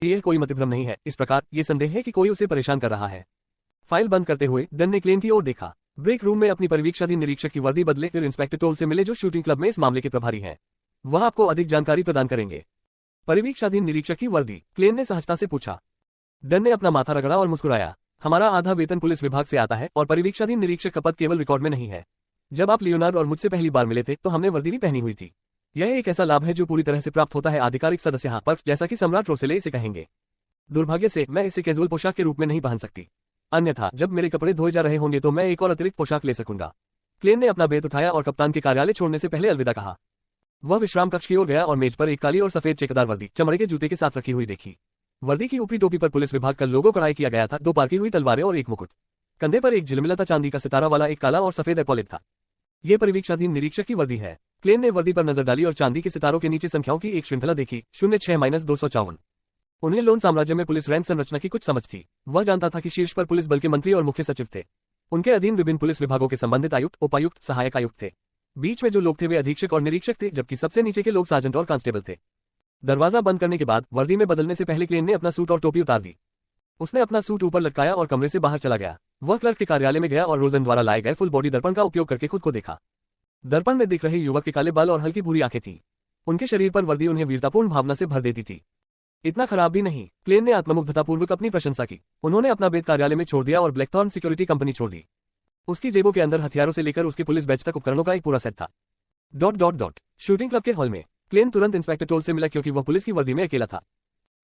यह कोई मतिभ्रम नहीं है, इस प्रकार ये संदेह है कि कोई उसे परेशान कर रहा है। फाइल बंद करते हुए डन ने क्लेन की ओर देखा। ब्रेक रूम में अपनी परिवीक्षाधीन निरीक्षक की वर्दी बदले फिर इंस्पेक्टर टोल से मिले जो शूटिंग क्लब में इस मामले के प्रभारी हैं। वह आपको अधिक जानकारी प्रदान करेंगे। परिवीक्षाधीन निरीक्षक की वर्दी, क्लेन ने सहजता से पूछा। डन ने अपना माथा रगड़ा और मुस्कुराया। हमारा आधा वेतन पुलिस विभाग से आता है और परिवीक्षाधीन निरीक्षक का पद केवल रिकॉर्ड में नहीं है। जब आप लियोनार्ड और मुझसे पहली बार मिले थे तो हमने वर्दी भी पहनी हुई थी। यह एक ऐसा लाभ है जो पूरी तरह से प्राप्त होता है आधिकारिक सदस्य पर, जैसा कि सम्राट रोसेले इसे कहेंगे। दुर्भाग्य से मैं इसे कैजुअल पोशाक के रूप में नहीं पहन सकती, अन्यथा जब मेरे कपड़े धोए जा रहे होंगे तो मैं एक और अतिरिक्त पोशाक ले सकूंगा। क्लेन ने अपना बेत उठाया और कप्तान के कार्यालय छोड़ने से पहले अलविदा कहा। वह विश्राम कक्ष की ओर गया और मेज पर एक काली और सफेद चेकदार वर्दी चमड़े के जूते के साथ रखी हुई देखी। वर्दी की ऊपरी टोपी पर पुलिस विभाग का लोगो कढ़ाई किया गया था, 2 पार्की हुई तलवारें और एक मुकुट। कंधे पर एक झिलमिलाता चांदी का सितारा वाला एक काला और सफेद एपॉलिट था। यह परिवीक्षाधीन निरीक्षक की वर्दी है। क्लेन ने वर्दी पर नजर डाली और चांदी के सितारों के नीचे संख्याओं की एक श्रृंखला देखी, 06-254। उन्हें लोन साम्राज्य में पुलिस रैंक संरचना की कुछ समझ थी। वह जानता था कि शीर्ष पर पुलिस बल के मंत्री और मुख्य सचिव थे। उनके अधीन विभिन्न पुलिस विभागों के संबंधित आयुक्त, उपायुक्त, सहायक आयुक्त थे। बीच में जो लोग थे वे अधीक्षक और निरीक्षक थे, जबकि सबसे नीचे के लोग सार्जेंट और कांस्टेबल थे। दरवाजा बंद करने के बाद वर्दी में बदलने से पहले क्लेन ने अपना सूट और टोपी उतार दी। उसने अपना सूट ऊपर लटकाया और कमरे से बाहर चला गया। वह क्लर्क के कार्यालय में गया और रोजन द्वारा लाए गए फुल बॉडी दर्पण का उपयोग करके खुद को देखा। दर्पण में दिख रहे युवक के काले बाल और हल्की भूरी आंखें थीं। उनके शरीर पर वर्दी उन्हें वीरतापूर्ण भावना से भर देती थी। इतना खराब भी नहीं, क्लेन ने आत्ममुग्धतापूर्वक अपनी प्रशंसा की। उन्होंने अपना बेत कार्यालय में छोड़ दिया और ब्लैकथॉर्न सिक्योरिटी कंपनी छोड़ दी। उसकी जेबों के अंदर हथियारों से लेकर उसके पुलिस बैच तक उपकरणों का एक पूरा सेट था। शूटिंग क्लब के हॉल में क्लेन तुरंत इंस्पेक्टर टोल से मिला क्योंकि वह पुलिस की वर्दी में अकेला था।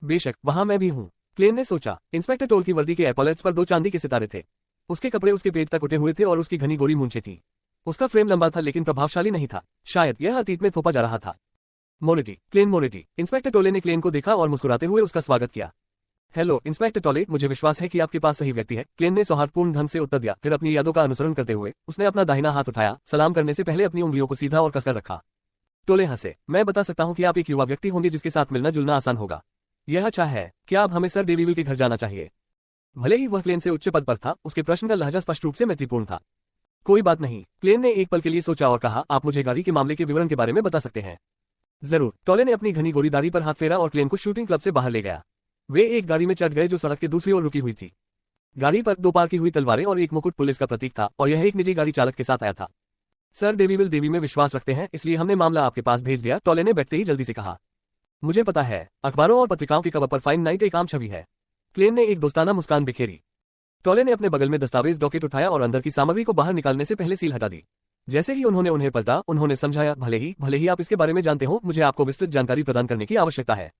बेशक वहां मैं भी हूं, क्लेन ने सोचा। इंस्पेक्टर टोल की वर्दी के एपॉलेट्स पर 2 चांदी के सितारे थे। उसके कपड़े उसके पेट तक उठे हुए थे और उसकी घनी गोरी मूंछें थी। उसका फ्रेम लंबा था लेकिन प्रभावशाली नहीं था। शायद यह अतीत में थोपा जा रहा था। मोरेटी, क्लेन मोरेटी। इंस्पेक्टर टोले ने क्लेन को देखा और मुस्कुराते हुए उसका स्वागत किया। हेलो इंस्पेक्टर टोले, मुझे विश्वास है कि आपके पास सही व्यक्ति है, क्लेन ने सौहार्दपूर्ण ढंग से उत्तर दिया। फिर अपनी यादों का अनुसरण करते हुए उसने अपना दाहिना हाथ उठाया। सलाम करने से पहले अपनी उंगलियों को सीधा और कसकर रखा। टोले हंसे। मैं बता सकता हूं कि आप एक युवा व्यक्ति होंगे जिसके साथ मिलना जुलना आसान होगा। यह अच्छा है। क्या अब हमें सर डेविविल के घर जाना चाहिए? भले ही वह क्लेन से उच्च पद पर था, उसके प्रश्न का लहजा स्पष्ट रूप से मैत्रीपूर्ण था। कोई बात नहीं, क्लेन ने एक पल के लिए सोचा और कहा, आप मुझे गाड़ी के मामले के विवरण के बारे में बता सकते हैं? जरूर। टोले ने अपनी घनी गोरी दाढ़ी पर हाथ फेरा और क्लेन को शूटिंग क्लब से बाहर ले गया। वे एक गाड़ी में चढ़ गए जो सड़क के दूसरी ओर रुकी हुई थी। गाड़ी पर 2 पार्की हुई तलवारें और एक मुकुट पुलिस का प्रतीक था और यह एक निजी गाड़ी चालक के साथ आया था। सर डेविविल देवी में विश्वास रखते हैं, इसलिए हमने मामला आपके पास भेज दिया, टोले ने बैठते ही जल्दी से कहा। मुझे पता है, अखबारों और पत्रिकाओं के कवर पर फाइन नाइट एक आम छवि है। क्लेन ने एक दोस्ताना मुस्कान बिखेरी। टोले ने अपने बगल में दस्तावेज डॉकेट उठाया और अंदर की सामग्री को बाहर निकालने से पहले सील हटा दी। जैसे ही उन्होंने उन्हें पलटा, उन्होंने समझाया, भले ही आप इसके बारे में जानते हो, मुझे आपको विस्तृत जानकारी प्रदान करने की आवश्यकता है।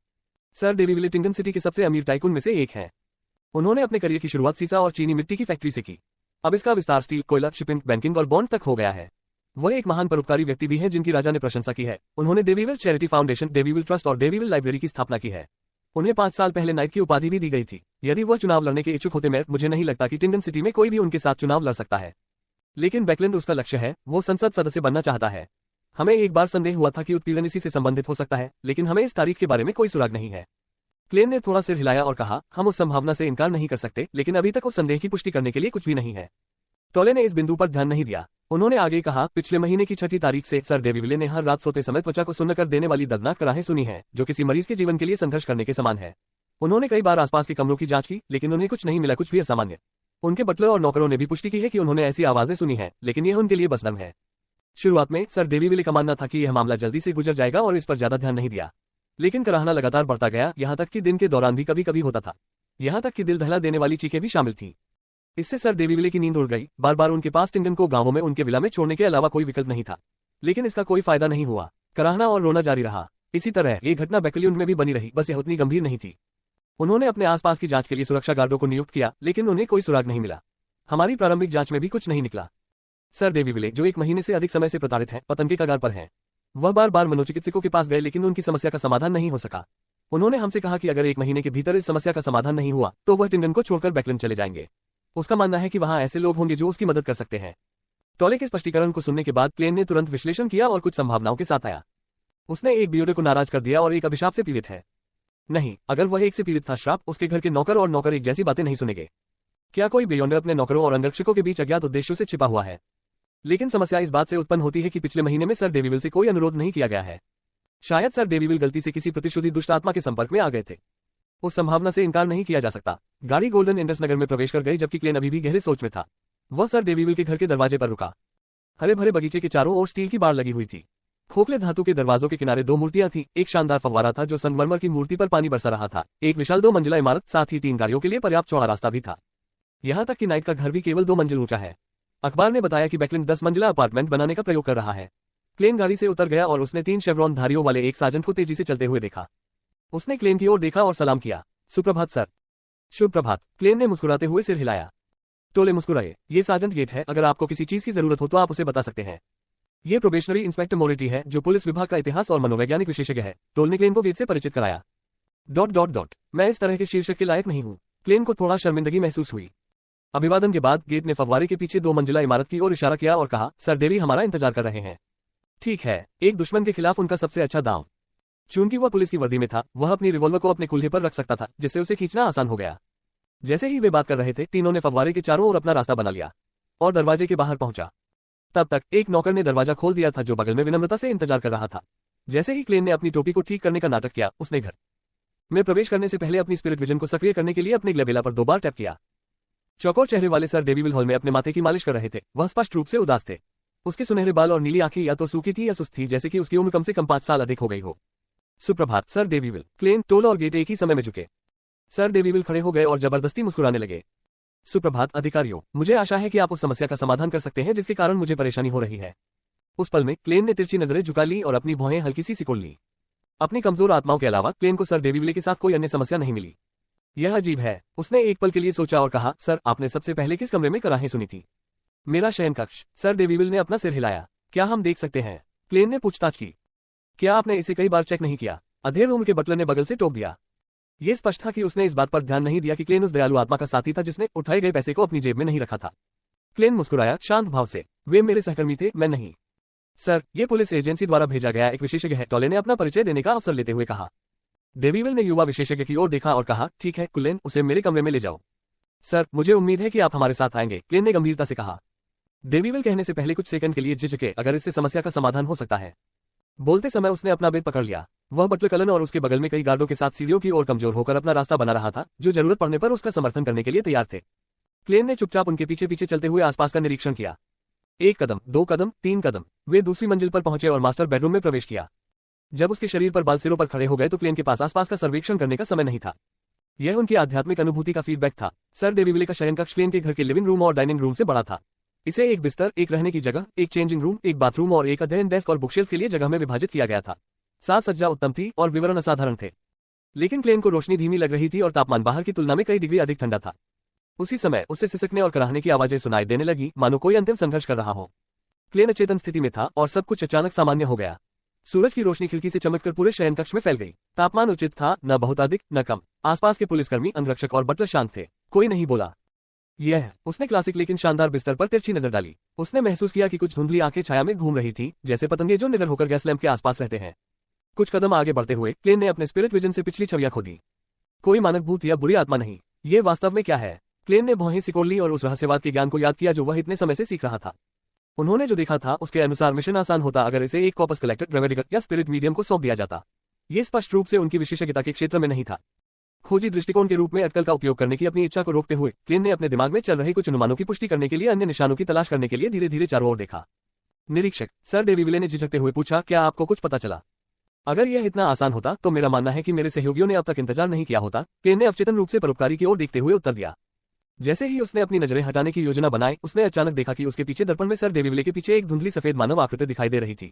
सर डेविविल टिंगन सिटी के सबसे अमीर टाइकून में से एक हैं। उन्होंने अपने करियर की शुरुआत सीसा और चीनी मिट्टी की फैक्ट्री से की। अब इसका विस्तार स्टील, कोयला, शिपिंग, बैंकिंग और बॉन्ड तक हो गया है। वह एक महान परोपकारी व्यक्ति भी हैं जिनकी राजा ने प्रशंसा की है। उन्होंने डेविविल चैरिटी फाउंडेशन, डेविविल ट्रस्ट और डेविविल लाइब्रेरी की स्थापना की है। उन्हें 5 साल पहले नाइट की उपाधि भी दी गई थी। यदि वह चुनाव लड़ने के इच्छुक होते, मुझे नहीं लगता कि टिंगन सिटी में कोई भी उनके साथ चुनाव लड़ सकता है। लेकिन बैकलैंड उसका लक्ष्य है, वो संसद सदस्य बनना चाहता है। हमें एक बार संदेह हुआ था कि उत्पीड़न इसी से संबंधित हो सकता है, लेकिन हमें इस तारीख के बारे में कोई सुराग नहीं है। क्लेन ने थोड़ा सिर हिलाया और कहा, हम उस संभावना से इनकार नहीं कर सकते, लेकिन अभी तक उस संदेह की पुष्टि करने के लिए कुछ भी नहीं है। टोले ने इस बिंदु पर ध्यान नहीं दिया। उन्होंने आगे कहा, पिछले महीने की 6 तारीख से सर डेविविल ने हर रात सोते समय त्वचा को सुन्न कर देने वाली दर्दनाक कराहें सुनी हैं, जो किसी मरीज के जीवन के लिए संघर्ष करने के समान है। उन्होंने कई बार आसपास के कमरों की जांच की, लेकिन उन्हें कुछ नहीं मिला, कुछ भी असामान्य। उनके बटलर और नौकरों ने भी पुष्टि की है कि उन्होंने ऐसी आवाजें सुनी हैं, लेकिन यह उनके लिए बस दम है। शुरुआत में सर डेविविल का मानना था कि यह मामला जल्दी से गुजर जाएगा और इस पर ज्यादा ध्यान नहीं दिया। लेकिन कराहना लगातार बढ़ता गया, यहाँ तक कि दिन के दौरान भी कभी कभी होता था। यहाँ तक कि दिल दहला देने वाली चीखें भी शामिल थीं। इससे सर डेविविल की नींद उड़ गई। बार बार उनके पास टिंगन को गांवों में उनके विला में छोड़ने के अलावा कोई विकल्प नहीं था। लेकिन इसका कोई फायदा नहीं हुआ। कराहना और रोना जारी रहा। इसी तरह ये घटना बैकलियन में भी बनी रही, बस यह उतनी गंभीर नहीं थी। उन्होंने अपने आसपास की जांच के लिए सुरक्षा गार्डों को नियुक्त किया, लेकिन उन्हें कोई सुराग नहीं मिला। हमारी प्रारंभिक जांच में भी कुछ नहीं निकला। सर डेविविल, जो 1 महीने से अधिक समय से प्रताड़ित हैं, पतन के कगार पर हैं। वह बार बार मनोचिकित्सकों के पास गए, लेकिन उनकी समस्या का समाधान नहीं हो सका। उन्होंने हमसे कहा कि अगर 1 महीने के भीतर इस समस्या का समाधान नहीं हुआ तो वह टिंगन को छोड़कर बैकलैंड चले जाएंगे। उसका मानना है कि वहां ऐसे लोग होंगे जो उसकी मदद कर सकते हैं। टोले के स्पष्टीकरण को सुनने के बाद क्लेन ने तुरंत विश्लेषण किया और कुछ संभावनाओं के साथ आया। उसने एक बियोडे को नाराज कर दिया और एक अभिशाप से पीड़ित है। नहीं, अगर वह एक से पीड़ित था, श्राप, उसके घर के नौकर और नौकर एक जैसी बातें नहीं सुनेंगे। क्या कोई बियोंडर अपने नौकरों और अंगरक्षकों के बीच अज्ञात उद्देश्यों से छिपा हुआ है? लेकिन समस्या इस बात से उत्पन्न होती है कि पिछले महीने में सर डेविविल से कोई अनुरोध नहीं किया गया है। शायद सर डेविविल गलती से किसी प्रतिशोधी दुष्ट आत्मा के संपर्क में आ गए थे। उस संभावना से इनकार नहीं किया जा सकता। गाड़ी गोल्डन इंडस नगर में प्रवेश कर गई जबकि क्लेन अभी भी गहरे सोच में था। वह सर डेविविल के घर के दरवाजे पर रुका। हरे भरे बगीचे के चारों ओर स्टील की बाड़ लगी हुई थी। खोखले धातु के दरवाजों के किनारे 2 मूर्तियां थीं। एक शानदार फव्वारा था जो संगमरमर की मूर्ति पर पानी बरसा रहा था। एक विशाल 2 मंजिला इमारत, साथ ही 3 गाड़ियों के लिए पर्याप्त चौड़ा रास्ता भी था। यहाँ तक कि नाइट का घर भी केवल 2 मंजिल ऊंचा है। अखबार ने बताया कि बैकलिन 10 मंजिला अपार्टमेंट बनाने का प्रयोग कर रहा है। क्लेन गाड़ी से उतर गया और उसने 3 शेवरॉन धारियों वाले एक सार्जेंट को तेजी से चलते हुए देखा। उसने क्लेन की ओर देखा और सलाम किया। सुप्रभात सर। शुभ प्रभात, क्लेन ने मुस्कुराते हुए सिर हिलाया। टोले मुस्कुराए। ये सार्जेंट गेट है, अगर आपको किसी चीज की जरूरत हो तो आप उसे बता सकते हैं। ये प्रोबेशनरी इंस्पेक्टर मोरेटी है जो पुलिस विभाग का इतिहास और मनोवैज्ञानिक विशेषज्ञ है। टोल ने क्लेन को गेट से परिचित कराया। मैं इस तरह के शीर्षक के लायक नहीं हूँ। क्लेन को थोड़ा शर्मिंदगी महसूस हुई। अभिवादन के बाद गेट ने फव्वारे के पीछे 2 मंजिला इमारत की ओर इशारा किया और कहा, सर डेवी हमारा इंतजार कर रहे हैं। ठीक है, एक दुश्मन के खिलाफ उनका सबसे अच्छा दांव। चूंकि वह पुलिस की वर्दी में था, वह अपनी रिवॉल्वर को अपने कुल्हे पर रख सकता था, जिससे उसे खींचना आसान हो गया। जैसे ही वे बात कर रहे थे, तीनों ने फव्वारे के चारों ओर अपना रास्ता बना लिया और दरवाजे के बाहर पहुंचा। तब तक एक नौकर ने दरवाजा खोल दिया था जो बगल में विनम्रता से इंतजार कर रहा था। जैसे ही क्लेन ने अपनी टोपी को ठीक करने का नाटक किया, उसने घर में प्रवेश करने से पहले अपनी स्पिरिट विजन को सक्रिय करने के लिए अपने ग्लेबेला पर 2 बार टैप किया। चौकोर चेहरे वाले सर डेविविल हॉल में अपने माथे की मालिश कर रहे थे। वह स्पष्ट रूप से उदास थे। उसके सुनहरे बाल और नीली आंखें या तो सूखी थी या सुस्त थी, जैसे कि उसकी उम्र कम से कम 5 साल अधिक हो गई हो। सुप्रभात सर डेविविल। क्लेन, टोल और गेट एक ही समय में झुके। सर डेविविल खड़े हो गए और जबरदस्ती मुस्कुराने लगे। सुप्रभात अधिकारियों, मुझे आशा है कि आप उस समस्या का समाधान कर सकते हैं जिसके कारण मुझे परेशानी हो रही है। उस पल में क्लेन ने तिरछी नजरें झुका ली और अपनी भौहें हल्की सी सिकोड़ ली। अपनी कमजोर आत्माओं के अलावा क्लेन को सर डेविविल के साथ कोई अन्य समस्या नहीं मिली। यह अजीब है, उसने एक पल के लिए सोचा और कहा, सर आपने सबसे पहले किस कमरे में कराहें सुनी थी? मेरा शयन कक्ष। सर डेविविल ने अपना सिर हिलाया। क्या हम देख सकते हैं? क्लेन ने पूछताछ की। क्या आपने इसे कई बार चेक नहीं किया? अधेड़ उम्र के बटलर ने बगल से टोक दिया। ये स्पष्ट था कि उसने इस बात पर ध्यान नहीं दिया कि क्लेन उस दयालु आत्मा का साथी था जिसने उठाए गए पैसे को अपनी जेब में नहीं रखा था। क्लेन मुस्कुराया शांत भाव से। वे मेरे सहकर्मी थे, मैं नहीं। सर, ये पुलिस एजेंसी द्वारा भेजा गया एक विशेषज्ञ है, टोले ने अपना परिचय देने का अवसर लेते हुए कहा। डेविविल ने युवा विशेषज्ञ की ओर देखा और कहा, ठीक है क्लेन, उसे मेरे कमरे में ले जाओ। सर, मुझे उम्मीद है कि आप हमारे साथ आएंगे, क्लेन ने गंभीरता से कहा। डेविविल कहने से पहले कुछ सेकंड के लिए झिझके, अगर इससे समस्या का समाधान हो सकता है। बोलते समय उसने अपना बेद पकड़ लिया। वह बटलर कलन और उसके बगल में कई गार्डों के साथ सीढ़ियों की ओर कमजोर होकर अपना रास्ता बना रहा था, जो जरूरत पड़ने पर उसका समर्थन करने के लिए तैयार थे। क्लेन ने चुपचाप उनके पीछे पीछे चलते हुए आसपास का निरीक्षण किया। 1 कदम, 2 कदम, 3 कदम। वे दूसरी मंजिल पर पहुंचे और मास्टर बेडरूम में प्रवेश किया। जब उसके शरीर पर बाल सिरों पर खड़े हो गए तो क्लेन के पास आसपास का सर्वेक्षण करने का समय नहीं था। यह उनकी आध्यात्मिक अनुभूति का फीडबैक था। सर डेविविल का शयन कक्ष क्लेन के घर के लिविंग रूम और डाइनिंग रूम से बड़ा था। इसे एक बिस्तर, एक रहने की जगह, एक चेंजिंग रूम, एक बाथरूम और एक अध्ययन डेस्क और बुकशेल्फ के लिए जगह में विभाजित किया गया था। साज सज्जा उत्तम थी और विवरण असाधारण थे। लेकिन क्लेन को रोशनी धीमी लग रही थी और तापमान बाहर की तुलना में कई डिग्री अधिक ठंडा था। उसी समय उसे सिसकने और कराहने की आवाजें सुनाई देने लगी, मानो कोई अंतिम संघर्ष कर रहा हो। क्लेन अचेतन स्थिति में था और सब कुछ अचानक सामान्य हो गया। सूरज की रोशनी खिड़की से चमककर पूरे शयन कक्ष में फैल गई। तापमान उचित था, न बहुत अधिक न कम। आसपास के पुलिसकर्मी, अंगरक्षक और बटलर शांत थे। कोई नहीं बोला। यह उसने क्लासिक लेकिन शानदार बिस्तर पर तिरछी नजर डाली। उसने महसूस किया कि कुछ धुंधली आंखें छाया में घूम रही थी, जैसे पतंगे जो निडर होकर गैस लैंप के आसपास रहते हैं। कुछ कदम आगे बढ़ते हुए क्लेन ने अपने स्पिरिट विजन से पिछली छवियां खोदी। कोई मानक भूत या बुरी आत्मा नहीं। ये वास्तव में क्या है? क्लेन ने भौहें सिकोड़ ली और उस रहस्यवाद के ज्ञान को याद किया जो वह इतने समय से सीख रहा था। उन्होंने जो देखा था उसके अनुसार मिशन आसान होता अगर इसे एक कॉपस कलेक्टर, रेमेडिकर या स्पिरिट मीडियम को सौंप दिया जाता। ये स्पष्ट रूप से उनकी विशेषज्ञता के क्षेत्र में नहीं था। खोजी दृष्टिकोण के रूप में अटकल का उपयोग करने की अपनी इच्छा को रोकते हुए क्लेन ने अपने दिमाग में चल रहे कुछ अनुमानों की पुष्टि करने के लिए अन्य निशानों की तलाश करने के लिए धीरे धीरे चारों ओर देखा। निरीक्षक, सर डेविविल ने झिझकते हुए पूछा, क्या आपको कुछ पता चला? अगर यह इतना आसान होता तो मेरा मानना है कि मेरे सहयोगियों ने अब तक इंतजार नहीं किया होता, क्लेन ने अवचेतन रूप से परोपकारी की ओर देखते हुए उत्तर दिया। जैसे ही उसने अपनी नजरें हटाने की योजना बनाई, उसने अचानक देखा कि उसके पीछे दर्पण में सर डेविविल के पीछे एक धुंधली सफेद मानव आकृति दिखाई दे रही थी।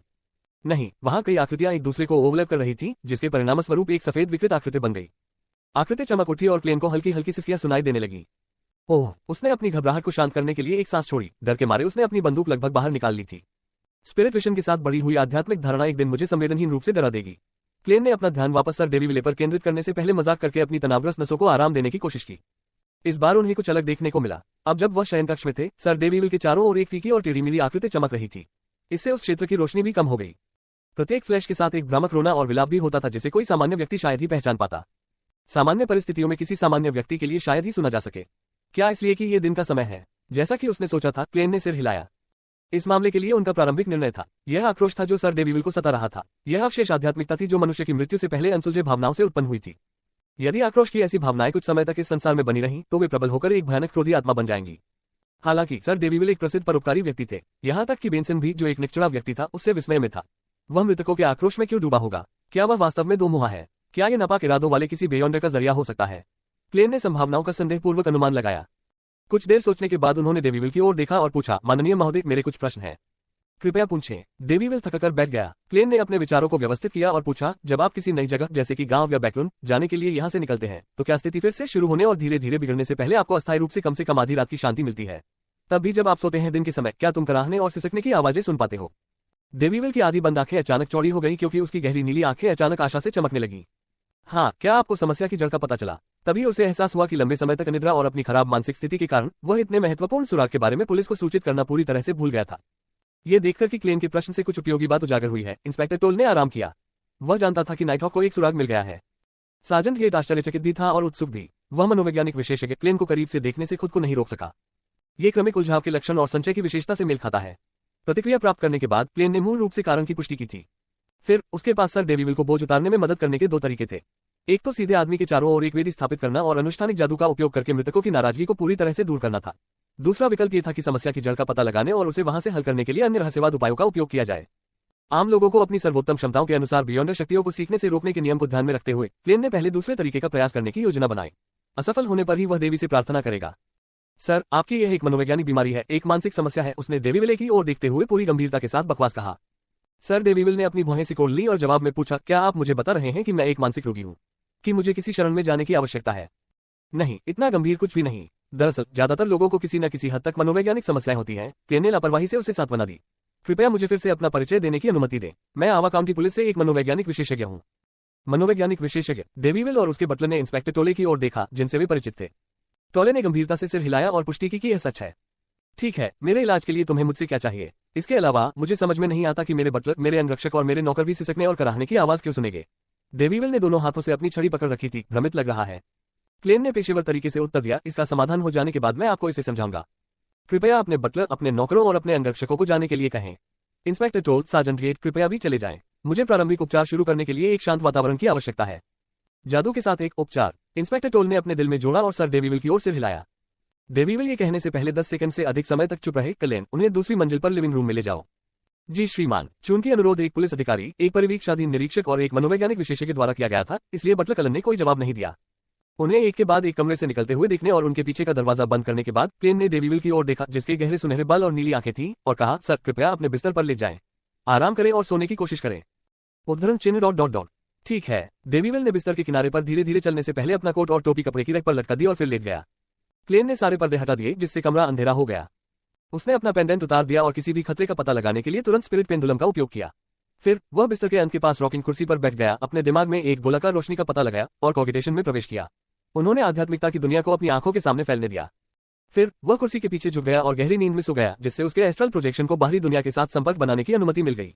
नहीं, वहां कई आकृतियां एक दूसरे को ओवरलैप कर रही थी, जिसके परिणामस्वरूप एक सफेद विकृत आकृति बन गई। आकृति चमक उठी और क्लेन को हल्की हल्की सिसकियां सुनाई देने लगी। ओह, उसने अपनी घबराहट को शांत करने के लिए एक सांस छोड़ी। डर के मारे उसने अपनी बंदूक लगभग बाहर निकाल ली थी। स्पिरिट विजन के साथ बढ़ी हुई आध्यात्मिक धारणा एक दिन मुझे संवेदनहीन रूप से डरा देगी। क्लेन ने अपना ध्यान वापस सर डेविविल पर केंद्रित करने से पहले मजाक करके अपनी तनावग्रस्त नसों को आराम देने की कोशिश की। इस बार उन्हें कुछ अलग देखने को मिला। अब जब वह शयन कक्ष में थे, सर डेविविल के चारों ओर एक फीकी और टेढ़ी मेढ़ी आकृति चमक रही थी। इससे उस क्षेत्र की रोशनी भी कम हो गई। प्रत्येक फ्लैश के साथ एक भ्रामक रोना और विलाप भी होता था जिसे कोई सामान्य व्यक्ति शायद ही पहचान पाता। सामान्य परिस्थितियों में किसी सामान्य व्यक्ति के लिए शायद ही सुना जा सके। क्या इसलिए कि ये दिन का समय है? जैसा कि उसने सोचा था, क्लेन ने सिर हिलाया। इस मामले के लिए उनका प्रारंभिक निर्णय था। यह आक्रोश था जो सर डेविविल को सता रहा था। यह अवशेष आध्यात्मिकता थी जो मनुष्य की मृत्यु से पहले अनसुलझे भावनाओं से उत्पन्न हुई थी। यदि आक्रोश की ऐसी भावनाएं कुछ समय तक इस संसार में बनी रहीं, तो वे प्रबल होकर एक भयानक क्रोधी आत्मा बन जाएंगी। हालांकि सर डेविविल एक प्रसिद्ध परोपकारी व्यक्ति थे, यहाँ तक कि बेंसन भी, जो एक निष्ठुर व्यक्ति था, उससे विस्मय में था। वह मृतकों के आक्रोश में क्यों डूबा होगा? क्या वह वास्तव में दोमुहा है? क्या ये नापाक इरादों वाले किसी बेयॉन्डर का जरिया हो सकता है? क्लेन ने संभावनाओं का संदेहपूर्वक अनुमान लगाया। कुछ देर सोचने के बाद उन्होंने डेविविल की ओर देखा और पूछा, माननीय महोदय, मेरे कुछ प्रश्न हैं। कृपया पूछें। डेविविल थककर बैठ गया। क्लेन ने अपने विचारों को व्यवस्थित किया और पूछा, जब आप किसी नई जगह जैसे कि गांव या बैकरूम जाने के लिए यहाँ से निकलते हैं, तो क्या स्थिति फिर से शुरू होने और धीरे धीरे बिगड़ने से पहले आपको अस्थायी रूप से कम आधी रात की शांति मिलती है? तब भी जब आप सोते हैं दिन के समय, क्या तुम कराहने और सिसकने की आवाजें सुन पाते हो? डेविविल की आधी बंद आंखें अचानक चौड़ी हो गई, क्योंकि उसकी गहरी नीली आंखें अचानक आशा से चमकने लगी। हाँ, क्या आपको समस्या की जड़ का पता चला? तभी उसे एहसास हुआ कि लंबे समय तक अनिद्रा और अपनी खराब मानसिक स्थिति के कारण वह इतने महत्वपूर्ण सुराग के बारे में पुलिस को सूचित करना पूरी तरह से भूल गया था। ये देखकर कि क्लेन के प्रश्न से कुछ उपयोगी बात उजागर हुई है, इंस्पेक्टर टोल ने आराम किया। वह जानता था कि नाइटहॉक को एक सुराग मिल गया है। सार्जेंट गेट आश्चर्यचकित भी था और उत्सुक भी। वह मनोवैज्ञानिक विशेषज्ञ क्लेन को करीब से देखने से खुद को नहीं रोक सका। ये क्रमिक उलझाव के लक्षण और संचय की विशेषता से मेल खाता है। प्रतिक्रिया प्राप्त करने के बाद क्लेन ने मूल रूप से कारण की पुष्टि की थी। फिर उसके पास सर डेविविल को बोझ उतारने में मदद करने के दो तरीके थे। एक तो सीधे आदमी के चारों ओर एक वेदी स्थापित करना और अनुष्ठानिक जादू का उपयोग करके मृतकों की नाराजगी को पूरी तरह से दूर करना था। दूसरा विकल्प ये था कि समस्या की जड़ का पता लगाने और उसे वहां से हल करने के लिए अन्य रहस्यवाद उपायों का उपयोग किया जाए। आम लोगों को अपनी सर्वोत्तम क्षमताओं के अनुसार बियॉन्डर शक्तियों को सीखने से रोकने के नियम को ध्यान में रखते हुए क्लेन ने पहले दूसरे तरीके का प्रयास करने की योजना बनाई। असफल होने पर ही वह देवी से प्रार्थना करेगा। सर, आपकी यह एक मनोवैज्ञानिक बीमारी है, एक मानसिक समस्या है, उसने डेविविल की ओर देखते हुए पूरी गंभीरता के साथ बकवास कहा। सर डेविविल ने अपनी भौहें सिकोड़ ली और जवाब में पूछा, क्या आप मुझे बता रहे हैं कि मैं एक मानसिक रोगी हूँ, कि मुझे किसी शरण में जाने की आवश्यकता है? नहीं, इतना गंभीर कुछ भी नहीं। दरअसल ज्यादातर लोगों को किसी न किसी हद तक मनोवैज्ञानिक समस्याएं होती हैं। क्लेन ने लापरवाही से उसे सांत्वना दी। कृपया मुझे फिर से अपना परिचय देने की अनुमति दें। मैं आवा काउंटी पुलिस से एक मनोवैज्ञानिक विशेषज्ञ हूँ। मनोवैज्ञानिक विशेषज्ञ? डेविविल और उसके बटलर ने इंस्पेक्टर टोले की ओर देखा, जिनसे वे परिचित थे। टोले ने गंभीरता से सिर हिलाया और पुष्टि की कि यह सच है। ठीक है, मेरे इलाज के लिए तुम्हें मुझसे क्या चाहिए? इसके अलावा मुझे समझ में नहीं आता कि मेरे बटलर, मेरे अंगरक्षक और मेरे नौकर भी सिसकने और कराहने की आवाज क्यों सुनेंगे। डेविविल ने दोनों हाथों से अपनी छड़ी पकड़ रखी थी। भ्रमित लग रहा है। क्लेन ने पेशेवर तरीके से उत्तर दिया, इसका समाधान हो जाने के बाद मैं आपको इसे समझाऊंगा। कृपया अपने बटलर, अपने नौकरों और अपने अंगरक्षकों को जाने के लिए कहें। इंस्पेक्टर टोल, सार्जेंट गेट, कृपया भी चले जाएं। मुझे प्रारंभिक उपचार शुरू करने के लिए एक शांत वातावरण की आवश्यकता है। जादू के साथ एक उपचार, इंस्पेक्टर टोल ने अपने दिल में जोड़ा और सर डेविविल की ओर सिर हिलाया। डेविविल ये कहने से पहले 10 सेकंड से अधिक समय तक चुप रहे। क्लेन, उन्हें दूसरी मंजिल पर लिविंग रूम में ले जाओ। जी श्रीमान। चूंकि अनुरोध एक पुलिस अधिकारी, एक परिवीक्षाधीन निरीक्षक और एक मनोवैज्ञानिक विशेषज्ञ द्वारा किया गया था, इसलिए बटलर कलन ने कोई जवाब नहीं दिया। उन्हें एक के बाद एक कमरे से निकलते हुए देखने और उनके पीछे का दरवाजा बंद करने के बाद क्लेन ने डेविविल की ओर देखा, जिसके गहरे सुनहरे बाल और नीली आंखें थीं, और कहा, सर कृपया अपने बिस्तर पर लेट जाएं। आराम करें और सोने की कोशिश करें। उद्धरण चिन्ह ... ठीक है। डेविविल ने बिस्तर के किनारे पर धीरे धीरे चलने से पहले अपना कोट और टोपी कपड़े की रैक पर लटका दी और फिर लेट गया। क्लेन ने सारे पर्दे हटा दिए, जिससे कमरा अंधेरा हो गया। उसने अपना पेंडेंट उतार दिया और किसी भी खतरे का पता लगाने के लिए तुरंत स्पिरिट पेंडुलम का उपयोग किया। फिर वह बिस्तर के अंत के पास रॉकिंग कुर्सी पर बैठ गया, अपने दिमाग में एक गोलाकार रोशनी का पता लगाया और कॉगिटेशन में प्रवेश किया। उन्होंने आध्यात्मिकता की दुनिया को अपनी आंखों के सामने फैलने दिया। फिर वह कुर्सी के पीछे झुक गया और गहरी नींद में सो गया, जिससे उसके एस्ट्रल प्रोजेक्शन को बाहरी दुनिया के साथ संपर्क बनाने की अनुमति मिल गई।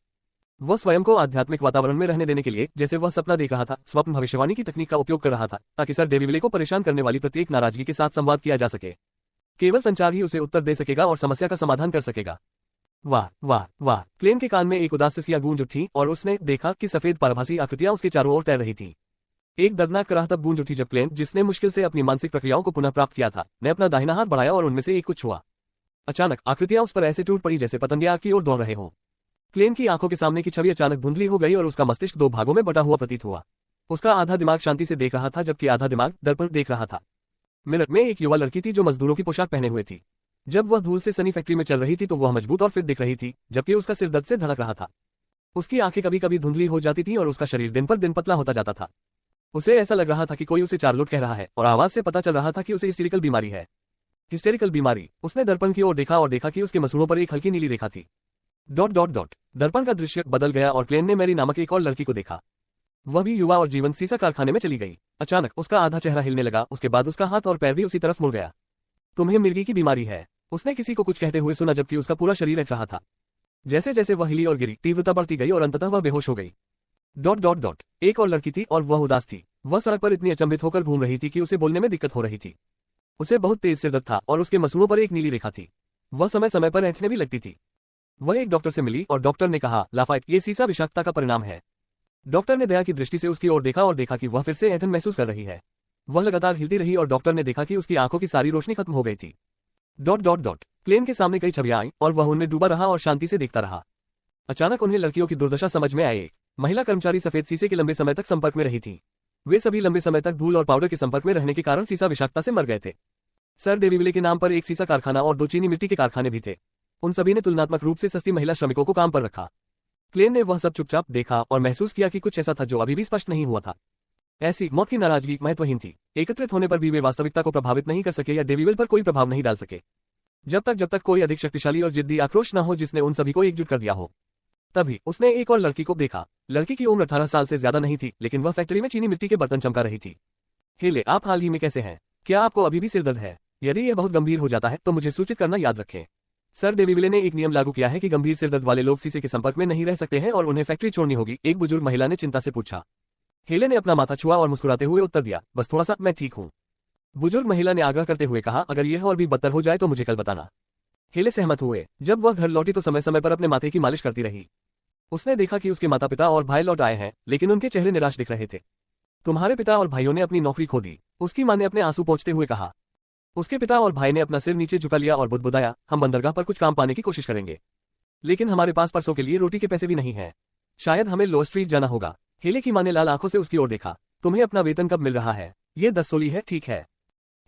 वह स्वयं को आध्यात्मिक वातावरण में रहने देने के लिए, जैसे वह सपना देख रहा था, स्वप्न भविष्यवाणी की तकनीक का उपयोग कर रहा था, ताकि सर डेविविल को परेशान करने वाली प्रत्येक नाराजगी के साथ संवाद किया जा सके। केवल संचार ही उसे उत्तर दे सकेगा और समस्या का समाधान कर सकेगा। वाह वाह वाह! क्लेन के कान में एक उदास सिसकियां गूंज उठी और उसने देखा कि सफेद पारभासी आकृतियां उसके चारों ओर तैर रही थीं। एक दर्दनाक कराह तब गूंज उठी जब क्लेन, जिसने मुश्किल से अपनी मानसिक प्रक्रियाओं को पुनः प्राप्त किया था, ने अपना दाहिना हाथ बढ़ाया और उनमें से एक को छुआ। अचानक आकृतियां उस पर ऐसे टूट पड़ी जैसे पतंगे आग की ओर दौड़ रहे हों। क्लेन की आंखों के सामने की छवि अचानक धुंधली हो गई और उसका मस्तिष्क दो भागों में बटा हुआ प्रतीत हुआ। उसका आधा दिमाग शांति से देख रहा था, जबकि आधा दिमाग दर्पण देख रहा था। मिनट में एक युवा लड़की थी जो मजदूरों की पोशाक पहने हुए थी। जब वह धूल से सनी फैक्ट्री में चल रही थी तो वह मजबूत और फिट दिख रही थी, जबकि उसका सिर दर्द से धड़क रहा था। उसकी आंखें कभी कभी धुंधली हो जाती थीं और उसका शरीर दिन पर दिन पतला होता जाता था। उसे ऐसा लग रहा था कि कोई उसे चार्लोट कह रहा है, और आवाज से पता चल रहा था कि उसे हिस्टेरिकल बीमारी है। हिस्टेरिकल बीमारी। उसने दर्पण की ओर देखा और देखा कि उसके मसूड़ों पर एक हल्की नीली रेखा थी। ... दर्पण का दृश्य बदल गया और क्लेन ने मैरी नामक एक और लड़की को देखा। वह भी युवा और जीवंत सीसा कारखाने में चली गई। अचानक उसका आधा चेहरा हिलने लगा, उसके बाद उसका हाथ और पैर भी उसी तरफ मुड़ गया। तुम्हें मिर्गी की बीमारी है, उसने किसी को कुछ कहते हुए सुना, जबकि उसका पूरा शरीर ऐठ रहा था। जैसे जैसे वह हिली और गिरी, तीव्रता बढ़ती गई और अंततः वह बेहोश हो गई। ... एक और लड़की थी और वह उदास थी। वह सड़क पर इतनी अचंभित होकर घूम रही थी कि उसे बोलने में दिक्कत हो रही थी। उसे बहुत तेज सिर दर्द था और उसके मसूड़ों पर एक नीली रेखा थी। वह समय समय पर ऐंठने भी लगती थी। वह एक डॉक्टर से मिली और डॉक्टर ने कहा, लाफाइट, ये सीसा विषाक्तता का परिणाम है। डॉक्टर ने दया की दृष्टि से उसकी ओर देखा और देखा कि वह फिर से ऐंठन महसूस कर रही है। वह लगातार हिलती रही और डॉक्टर ने देखा कि उसकी आंखों की सारी रोशनी खत्म हो गई थी। क्लेन के सामने कई छवियां आईं और वह उनमें डूबा रहा और शांति से देखता रहा। अचानक उन्हें लड़कियों की दुर्दशा समझ में आई। एक महिला कर्मचारी सफेद शीशे के लंबे समय तक संपर्क में रही थी। वे सभी लंबे समय तक धूल और पाउडर के संपर्क में रहने के कारण सीसा विषाक्तता से मर गए थे। सर डेविविले के नाम पर एक सीसा कारखाना और 2 चीनी मिट्टी के कारखाने भी थे। उन सभी ने तुलनात्मक रूप से सस्ती महिला श्रमिकों को काम पर रखा। क्लेन ने वह सब चुपचाप देखा और महसूस किया कि कुछ ऐसा था जो अभी भी स्पष्ट नहीं हुआ था। ऐसी मौत की नाराजगी महत्वहीन थी। एकत्रित होने पर भी वे वास्तविकता को प्रभावित नहीं कर सके या डेविविल पर कोई प्रभाव नहीं डाल सके। जब तक कोई अधिक शक्तिशाली और जिद्दी आक्रोश न हो जिसने उन सभी को एकजुट कर दिया हो। तभी उसने एक और लड़की को देखा। लड़की की उम्र 18 साल से ज्यादा नहीं थी, लेकिन वह फैक्ट्री में चीनी मिट्टी के बर्तन चमका रही थी। हेले, आप हाल ही में कैसे हैं? क्या आपको अभी भी सिरदर्द है? यदि यह बहुत गंभीर हो जाता है तो मुझे सूचित करना याद रखें। सर डेविविले ने एक नियम लागू किया है कि गंभीर सिरदर्द वाले लोग शीशे के संपर्क में नहीं रह सकते हैं और उन्हें फैक्ट्री छोड़नी होगी, एक बुजुर्ग महिला ने चिंता से पूछा। हेले ने अपना माथा छुआ और मुस्कुराते हुए उत्तर दिया, बस थोड़ा सा, मैं ठीक हूँ। बुजुर्ग महिला ने आग्रह करते हुए कहा, अगर यह और भी बदतर हो जाए तो मुझे कल बताना। हेले सहमत हुए। जब वह घर लौटी तो समय समय पर अपने माथे की मालिश करती रही। उसने देखा कि उसके माता पिता और भाई लौट आए हैं, लेकिन उनके चेहरे निराश दिख रहे थे। तुम्हारे पिता और भाइयों ने अपनी नौकरी खो दी, उसकी मां ने अपने आंसू पोंछते हुए कहा। उसके पिता और भाई ने अपना सिर नीचे झुका लिया और बुदबुदाया, हम बंदरगाह पर कुछ काम पाने की कोशिश करेंगे, लेकिन हमारे पास परसों के लिए रोटी के पैसे भी नहीं हैं। शायद हमें लो स्ट्रीट जाना होगा। हेले की मां ने लाल आंखों से उसकी ओर देखा। तुम्हें अपना वेतन कब मिल रहा है? ये 10 सोली है, ठीक है।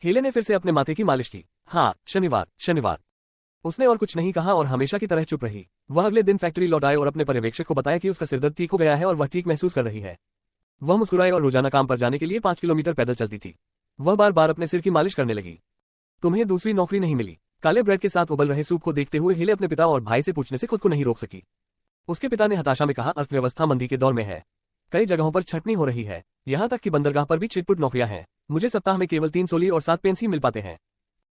हेले ने फिर से अपने माथे की मालिश की। हाँ, शनिवार। उसने और कुछ नहीं कहा और हमेशा की तरह चुप रही। वह अगले दिन फैक्ट्री लौट आए और अपने पर्यवेक्षक को बताया कि उसका सिरदर्द ठीक हो गया है और वह ठीक महसूस कर रही है। वह मुस्कुराए और रोजाना काम पर जाने के लिए 5 किलोमीटर पैदल चलती थी। वह बार बार अपने सिर की मालिश करने लगी। तुम्हें दूसरी नौकरी नहीं मिली? काले ब्रेड के साथ उबल रहे सूप को देखते हुए हेले अपने पिता और भाई से पूछने से खुद को नहीं रोक सकी। उसके पिता ने हताशा में कहा, अर्थव्यवस्था मंदी के दौर में है, कई जगहों पर छटनी हो रही है, यहाँ तक कि बंदरगाह पर भी छिटपुट नौकरियां हैं। मुझे सप्ताह में केवल 3 सोली और 7 पेंस ही मिल पाते हैं।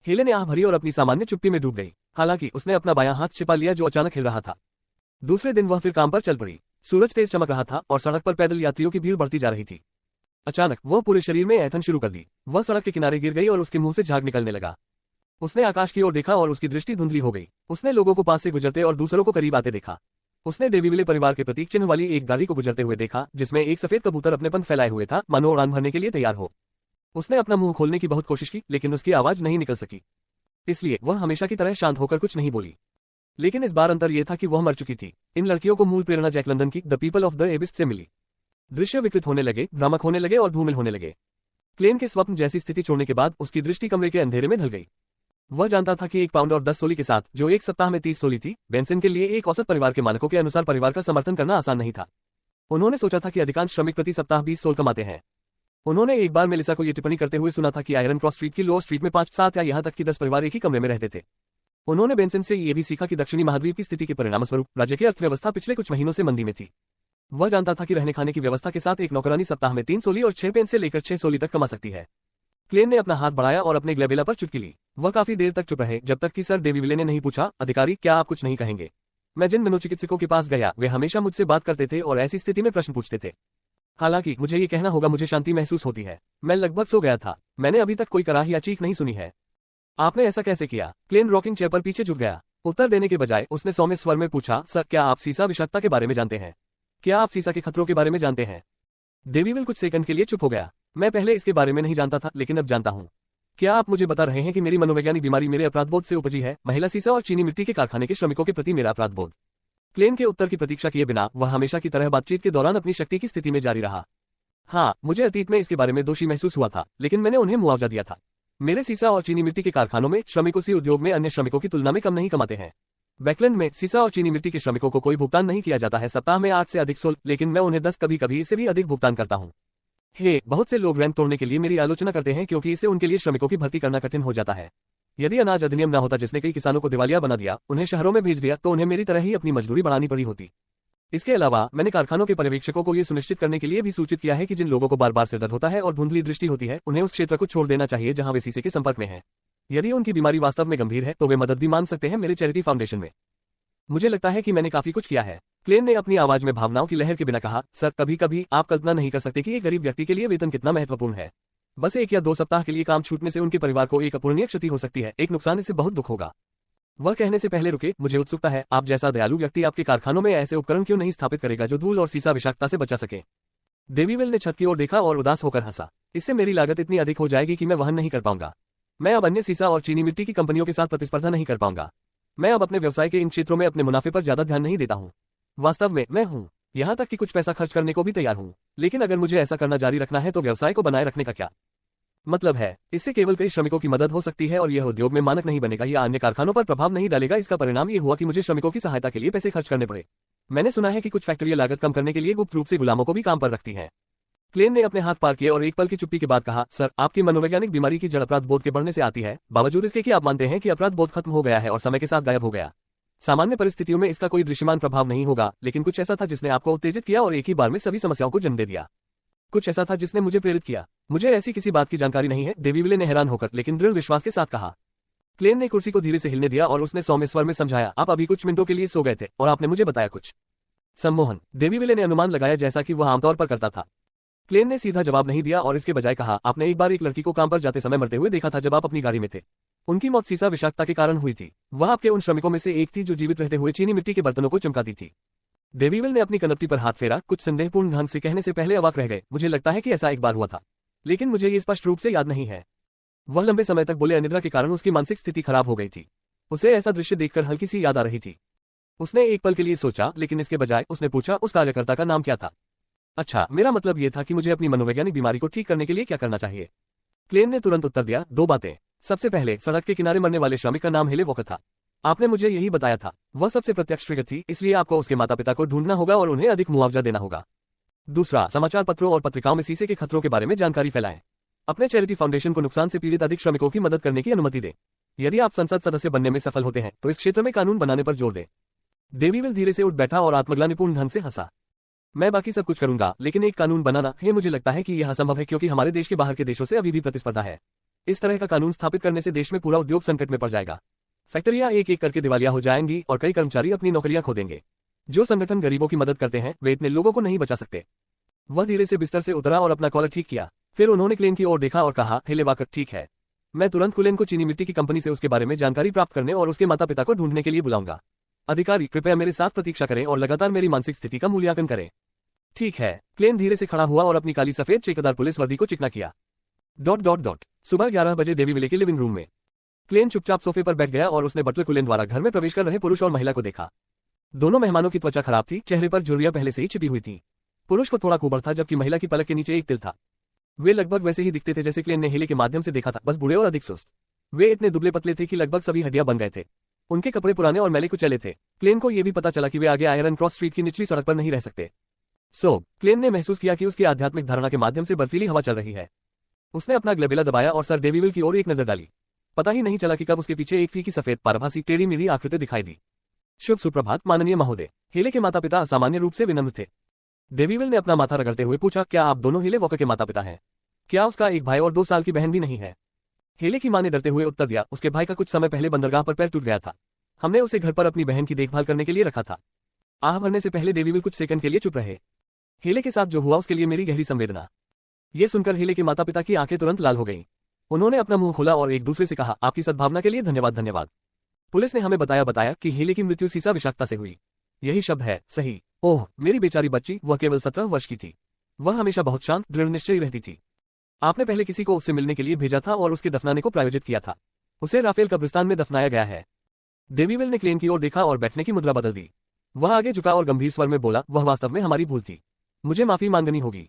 हेले ने आह भरी और अपनी सामान्य चुप्पी में डूब गई। हालांकि उसने अपना बायां हाथ छिपा लिया जो अचानक हिल रहा था। दूसरे दिन वह फिर काम पर चल पड़ी। सूरज तेज चमक रहा था और सड़क पर पैदल यात्रियों की भीड़ बढ़ती जा रही थी। अचानक वह पूरे शरीर में ऐंठन शुरू कर दी। वह सड़क के किनारे गिर गई और उसके मुंह से झाग निकलने लगा। उसने आकाश की ओर देखा और उसकी दृष्टि धुंधली हो गई। उसने लोगों को पास से गुजरते और दूसरों को करीब आते देखा। उसने डेविविले परिवार के प्रतीक चिन्ह वाली एक गाड़ी को गुजरते हुए देखा, जिसमें एक सफेद कबूतर अपने पंख फैलाए हुए था, मानो उड़ान भरने के लिए तैयार हो। उसने अपना मुंह खोलने की बहुत कोशिश की, लेकिन उसकी आवाज नहीं निकल सकी। इसलिए वह हमेशा की तरह शांत होकर कुछ नहीं बोली। लेकिन इस बार अंतर यह था कि वह मर चुकी थी। इन लड़कियों को मूल प्रेरणा जैक लंदन की द पीपल ऑफ द एबिस्ट से मिली। दृश्य विकृत होने लगे, भ्रामक होने लगे और धूमिल होने लगे। क्लेन के स्वप्न जैसी स्थिति छोड़ने के बाद उसकी दृष्टि कमरे के अंधेरे में ढल गई। वह जानता था कि 1 पाउंड और 10 सोली के साथ, जो एक सप्ताह में 30 सोली थी, बेंसन के लिए एक औसत परिवार के मानकों के अनुसार परिवार का समर्थन करना आसान नहीं था। उन्होंने सोचा था कि अधिकांश श्रमिक प्रति सप्ताह 20 सोल कमाते हैं। उन्होंने एक बार मेलिसा को यह टिप्पणी करते हुए सुना था कि आयरन क्रॉस स्ट्रीट की लोअर स्ट्रीट में 5-7 या यहाँ तक कि 10 परिवार एक ही कमरे में रहते थे। उन्होंने बेंसन से यह भी सीखा कि दक्षिणी महाद्वीप की स्थिति के परिणामस्वरूप राज्य की अर्थव्यवस्था पिछले कुछ महीनों से मंदी में थी। वह जानता था कि रहने खाने की व्यवस्था के साथ एक नौकरानी सप्ताह में 3 सोली और 6 पेंस से लेकर 6 सोली तक कमा सकती है। क्लेन ने अपना हाथ बढ़ाया और अपने ग्लेबेला पर चुटकी ली। वह काफी देर तक चुप रहे, जब तक कि सर डेविविले ने नहीं पूछा, अधिकारी, क्या आप कुछ नहीं कहेंगे? मैं जिन मनोचिकित्सकों के पास गया वे हमेशा मुझसे बात करते थे और ऐसी स्थिति में प्रश्न पूछते थे। हालांकि मुझे ये कहना होगा, मुझे शांति महसूस होती है। मैं लगभग सो गया था। मैंने अभी तक कोई कराह या चीख नहीं सुनी है। आपने ऐसा कैसे किया? क्लेन रॉकिंग चेयर पर पीछे झुक गया। उत्तर देने के बजाय उसने सौम्य स्वर में पूछा, सर, क्या आप सीसा विषाक्तता के बारे में जानते हैं? क्या आप सीसा के खतरों के बारे में जानते हैं? डेविविल कुछ सेकंड के लिए चुप हो गया। मैं पहले इसके बारे में नहीं जानता था, लेकिन अब जानता हूँ। क्या आप मुझे बता रहे हैं कि मेरी मनोवैज्ञानिक बीमारी मेरे अपराधबोध से उपजी है? महिला सीसा और चीनी मिट्टी के कारखाने के श्रमिकों के प्रति मेरा अपराधबोध। क्लेन के उत्तर की प्रतीक्षा किए बिना वह हमेशा की तरह बातचीत के दौरान अपनी शक्ति की स्थिति में जारी रहा। हाँ, मुझे अतीत में इसके बारे में दोषी महसूस हुआ था, लेकिन मैंने उन्हें मुआवजा दिया था। मेरे सीसा और चीनी मिट्टी के कारखानों में श्रमिक उसी उद्योग में अन्य श्रमिकों की तुलना में कम नहीं कमाते हैं। बैकलैंड में सीसा और चीनी मिट्टी के श्रमिकों को कोई भुगतान नहीं किया जाता है, सप्ताह में 8 से अधिक सोल, लेकिन मैं उन्हें 10, कभी कभी इससे भी अधिक भुगतान करता हूँ। बहुत से लोग रैंक तोड़ने के लिए मेरी आलोचना करते हैं क्योंकि इससे उनके लिए श्रमिकों की भर्ती करना कठिन हो जाता है। यदि अनाज अधिनियम न होता जिसने कई किसानों को दिवालिया बना दिया, उन्हें शहरों में भेज दिया, तो उन्हें मेरी तरह ही अपनी मजदूरी बढ़ानी पड़ी होती। इसके अलावा मैंने कारखानों के पर्यवेक्षकों को यह सुनिश्चित करने के लिए भी सूचित किया है कि जिन लोगों को बार बार सिरदर्द होता है और धुंधली दृष्टि होती है, उन्हें उस क्षेत्र को छोड़ देना चाहिए जहां वे शीशे के संपर्क में हैं। यदि उनकी बीमारी वास्तव में गंभीर है तो वे मदद भी मांग सकते हैं मेरे चैरिटी फाउंडेशन में। मुझे लगता है कि मैंने काफी कुछ किया है। क्लेन ने अपनी आवाज में भावनाओं की लहर के बिना कहा, सर, कभी कभी आप कल्पना नहीं कर सकते कि एक गरीब व्यक्ति के लिए वेतन कितना महत्वपूर्ण है। बस 1 या 2 सप्ताह के लिए काम छूटने से उनके परिवार को एक अपूरणीय क्षति हो सकती है। एक नुकसान, इससे बहुत दुख होगा। वह कहने से पहले रुके, मुझे उत्सुकता है, आप जैसा दयालु व्यक्ति आपके कारखानों में ऐसे उपकरण क्यों नहीं स्थापित करेगा जो धूल और सीसा विषाक्तता से बचा सके। डेविविल ने छत की ओर देखा और उदास होकर हंसा। इससे मेरी लागत इतनी अधिक हो जाएगी कि मैं वहन नहीं कर पाऊंगा। मैं अब अन्य सीसा और चीनी मिट्टी की कंपनियों के साथ प्रतिस्पर्धा नहीं कर पाऊंगा। मैं अब अपने व्यवसाय के इन क्षेत्रों में अपने मुनाफे पर ज्यादा ध्यान नहीं देता हूँ। वास्तव में मैं हूँ यहाँ तक कि कुछ पैसा खर्च करने को भी तैयार हूँ, लेकिन अगर मुझे ऐसा करना जारी रखना है तो व्यवसाय को बनाए रखने का क्या मतलब है। इससे केवल कई श्रमिकों की मदद हो सकती है और यह उद्योग में मानक नहीं बनेगा या अन्य कारखानों पर प्रभाव नहीं डालेगा। इसका परिणाम ये हुआ कि मुझे श्रमिकों की सहायता के लिए पैसे खर्च करने पड़े। मैंने सुना है कि कुछ फैक्ट्रियां लागत कम करने के लिए गुप्त रूप से गुलामों को भी काम पर रखती हैं। क्लेन ने अपने हाथ पार किए और एक पल की चुप्पी के बाद कहा, सर, आपकी मनोवैज्ञानिक बीमारी की जड़ अपराध बोध के बढ़ने से आती है, बावजूद इसके कि आप मानते हैं कि अपराध बोध खत्म हो गया है और समय के साथ गायब हो गया। सामान्य परिस्थितियों में इसका कोई दृश्यमान प्रभाव नहीं होगा, लेकिन कुछ ऐसा था जिसने आपको उत्तेजित किया और एक ही बार में सभी समस्याओं को जन्म दे दिया। कुछ ऐसा था जिसने मुझे प्रेरित किया। मुझे ऐसी किसी बात की जानकारी नहीं है, डेविविले ने हैरान होकर लेकिन दृढ़ विश्वास के साथ कहा। क्लेन ने कुर्सी को धीरे से हिलने दिया और उसने सौम्य स्वर में समझाया, आप अभी कुछ मिनटों के लिए सो गए थे और आपने मुझे बताया कुछ सम्मोहन। डेविविले ने अनुमान लगाया जैसा कि वह आमतौर पर करता था। क्लेन ने सीधा जवाब नहीं दिया और इसके बजाय कहा, आपने एक बार एक लड़की को काम पर जाते समय मरते हुए देखा था जब आप अपनी गाड़ी में थे। उनकी मौत सीसा विषाक्तता के कारण हुई थी। वह आपके उन श्रमिकों में से एक थी जो जीवित रहते हुए चीनी मिट्टी के बर्तनों को चमकाती थी। डेविविल ने अपनी कनपटी पर हाथ फेरा, कुछ संदेहपूर्ण ढंग से कहने से पहले अवाक रह गए। मुझे लगता है कि ऐसा एक बार हुआ था, लेकिन मुझे ये स्पष्ट रूप से याद नहीं है। वह लंबे समय तक बोले अनिद्रा के कारण उसकी मानसिक स्थिति खराब हो गई थी। उसे ऐसा दृश्य देखकर हल्की सी याद आ रही थी। उसने एक पल के लिए सोचा, लेकिन इसके बजाय उसने पूछा, उस कार्यकर्ता का नाम क्या था? अच्छा, मेरा मतलब यह था कि मुझे अपनी मनोवैज्ञानिक बीमारी को ठीक करने के लिए क्या करना चाहिए। क्लेन ने तुरंत उत्तर दिया, दो बातें। सबसे पहले, सड़क के किनारे मरने वाले श्रमिक का नाम हेले वॉकर था। आपने मुझे यही बताया था। वह सबसे प्रत्यक्ष ट्रिगर थी, इसलिए आपको उसके माता पिता को ढूंढना होगा और उन्हें अधिक मुआवजा देना होगा। दूसरा, समाचार पत्रों और पत्रिकाओं में सीसे के खतरों के बारे में जानकारी फैलाएं। अपने चैरिटी फाउंडेशन को नुकसान से पीड़ित अधिक श्रमिकों की मदद करने की अनुमति दें। यदि आप संसद सदस्य बनने में सफल होते हैं तो इस क्षेत्र में कानून बनाने पर जोर दें। डेविविल धीरे से उठ बैठा और आत्मग्लानिपूर्ण ढंग से हंसा। मैं बाकी सब कुछ करूंगा, लेकिन एक कानून बनाना है, मुझे लगता है कि यह असंभव है क्योंकि हमारे देश के बाहर के देशों से अभी भी प्रतिस्पर्धा है। इस तरह का कानून स्थापित करने से देश में पूरा उद्योग संकट में पड़ जाएगा। फैक्ट्रियां एक एक करके दिवालिया हो जाएंगी और कई कर्मचारी अपनी नौकरियां खो देंगे। जो संगठन गरीबों की मदद करते हैं वे इतने लोगों को नहीं बचा सकते। वह धीरे से बिस्तर से उतरा और अपना कॉलर ठीक किया। फिर उन्होंने क्लेन की ओर देखा और कहा, हेले वाकर, ठीक है, मैं तुरंत क्लेन को चीनी मिट्टी की कंपनी से उसके बारे में जानकारी प्राप्त करने और उसके माता पिता को ढूंढने के लिए बुलाऊंगा। अधिकारी, कृपया मेरे साथ प्रतीक्षा करें और लगातार मेरी मानसिक स्थिति का मूल्यांकन करें। ठीक है। क्लेन धीरे से खड़ा हुआ और अपनी काली सफेद चेकदार पुलिस वर्दी को चिकना किया। सुबह 11 बजे डेविविले के लिविंग रूम में क्लेन चुपचाप सोफे पर बैठ गया और उसने बटलर कुलेन द्वारा घर में प्रवेश कर रहे पुरुष और महिला को देखा। दोनों मेहमानों की त्वचा खराब थी, चेहरे पर झुर्रियां पहले से ही छिपी हुई थीं। पुरुष को थोड़ा कुबड़ था जबकि महिला की पलक के नीचे एक तिल था। वे लगभग वैसे ही दिखते थे जैसे क्लेन ने हेले के माध्यम से देखा था, बस बूढ़े और अधिक सुस्त। वे इतने दुबले पतले थे कि लगभग सभी हड्डियां बन गए थे। उनके कपड़े पुराने और मैले कुचले थे। क्लेन को यह भी पता चला कि वे आगे आयरन क्रॉस स्ट्रीट की निचली सड़क पर नहीं रह सकते। क्लेन ने महसूस किया कि उसकी आध्यात्मिक धारणा के माध्यम से बर्फीली हवा चल रही है। उसने अपना ग्लेबेला दबाया और सर डेविविल की ओर एक नजर डाली। पता ही नहीं चला कि कब उसके पीछे एक फीकी सफेद पारभासी टेढ़ी मेढ़ी आकृति दिखाई दी। शुभ सुप्रभात माननीय महोदय। हेले के माता पिता असामान्य रूप से विनम्र थे। डेविविल ने अपना माथा रगड़ते हुए पूछा, क्या आप दोनों हेले वॉकर के माता पिता हैं? क्या उसका एक भाई और 2 साल की बहन भी नहीं है? हेले की मां ने डरते हुए उत्तर दिया, उसके भाई का कुछ समय पहले बंदरगाह पर पैर टूट गया था। हमने उसे घर पर अपनी बहन की देखभाल करने के लिए रखा था। आह भरने से पहले डेविविल कुछ सेकंड के लिए चुप रहे। हेले के साथ जो हुआ उसके लिए मेरी गहरी संवेदना। ये सुनकर हेले के माता पिता की आंखें तुरंत लाल हो गईं। उन्होंने अपना मुंह खोला और एक दूसरे से कहा, आपकी सद्भावना के लिए धन्यवाद। पुलिस ने हमें बताया कि हेले की मृत्यु सीसा विषाक्तता से हुई। यही शब्द है, सही। ओह, मेरी बेचारी बच्ची, वह केवल 17 वर्ष की थी। वह हमेशा बहुत शांत, दृढ़ निश्चयी रहती थी। आपने पहले किसी को उससे मिलने के लिए भेजा था और उसके दफनाने को प्रायोजित किया था। उसे राफेल कब्रिस्तान में दफनाया गया है। डेविविल ने क्लेन की ओर देखा और बैठने की मुद्रा बदल दी। वह आगे झुका और गंभीर स्वर में बोला, वह वास्तव में हमारी भूल थी। मुझे माफी मांगनी होगी।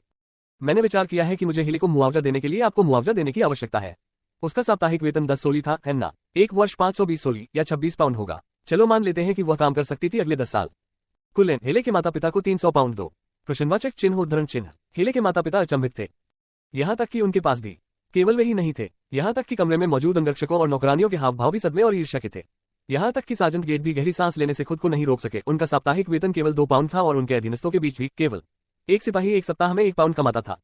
मैंने विचार किया है कि मुझे हेले को मुआवजा देने के लिए आपको मुआवजा देने की आवश्यकता है। उसका साप्ताहिक वेतन 10 सोली था, है ना? एक वर्ष 520 सोली या 26 पाउंड होगा। चलो मान लेते हैं कि वह काम कर सकती थी अगले 10 साल। कुलेन, हेले के माता पिता को 300 पाउंड दो। प्रश्नवाचक चिन्ह उद्धरण चिन्ह। हेले के माता पिता अचंभित थे। यहाँ तक कि उनके पास भी केवल वे ही नहीं थे। यहाँ तक कि कमरे में मौजूद अंगरक्षकों और नौकरानियों के हाव भाव भी सदमे और ईर्ष्या के थे। यहाँ तक कि सार्जेंट गेट भी गहरी सांस लेने से खुद को नहीं रोक सके। उनका साप्ताहिक वेतन केवल 2 पाउंड था और उनके अधीनस्थों के बीच भी केवल एक सिपाही एक सप्ताह में 1 पाउंड कमाता था।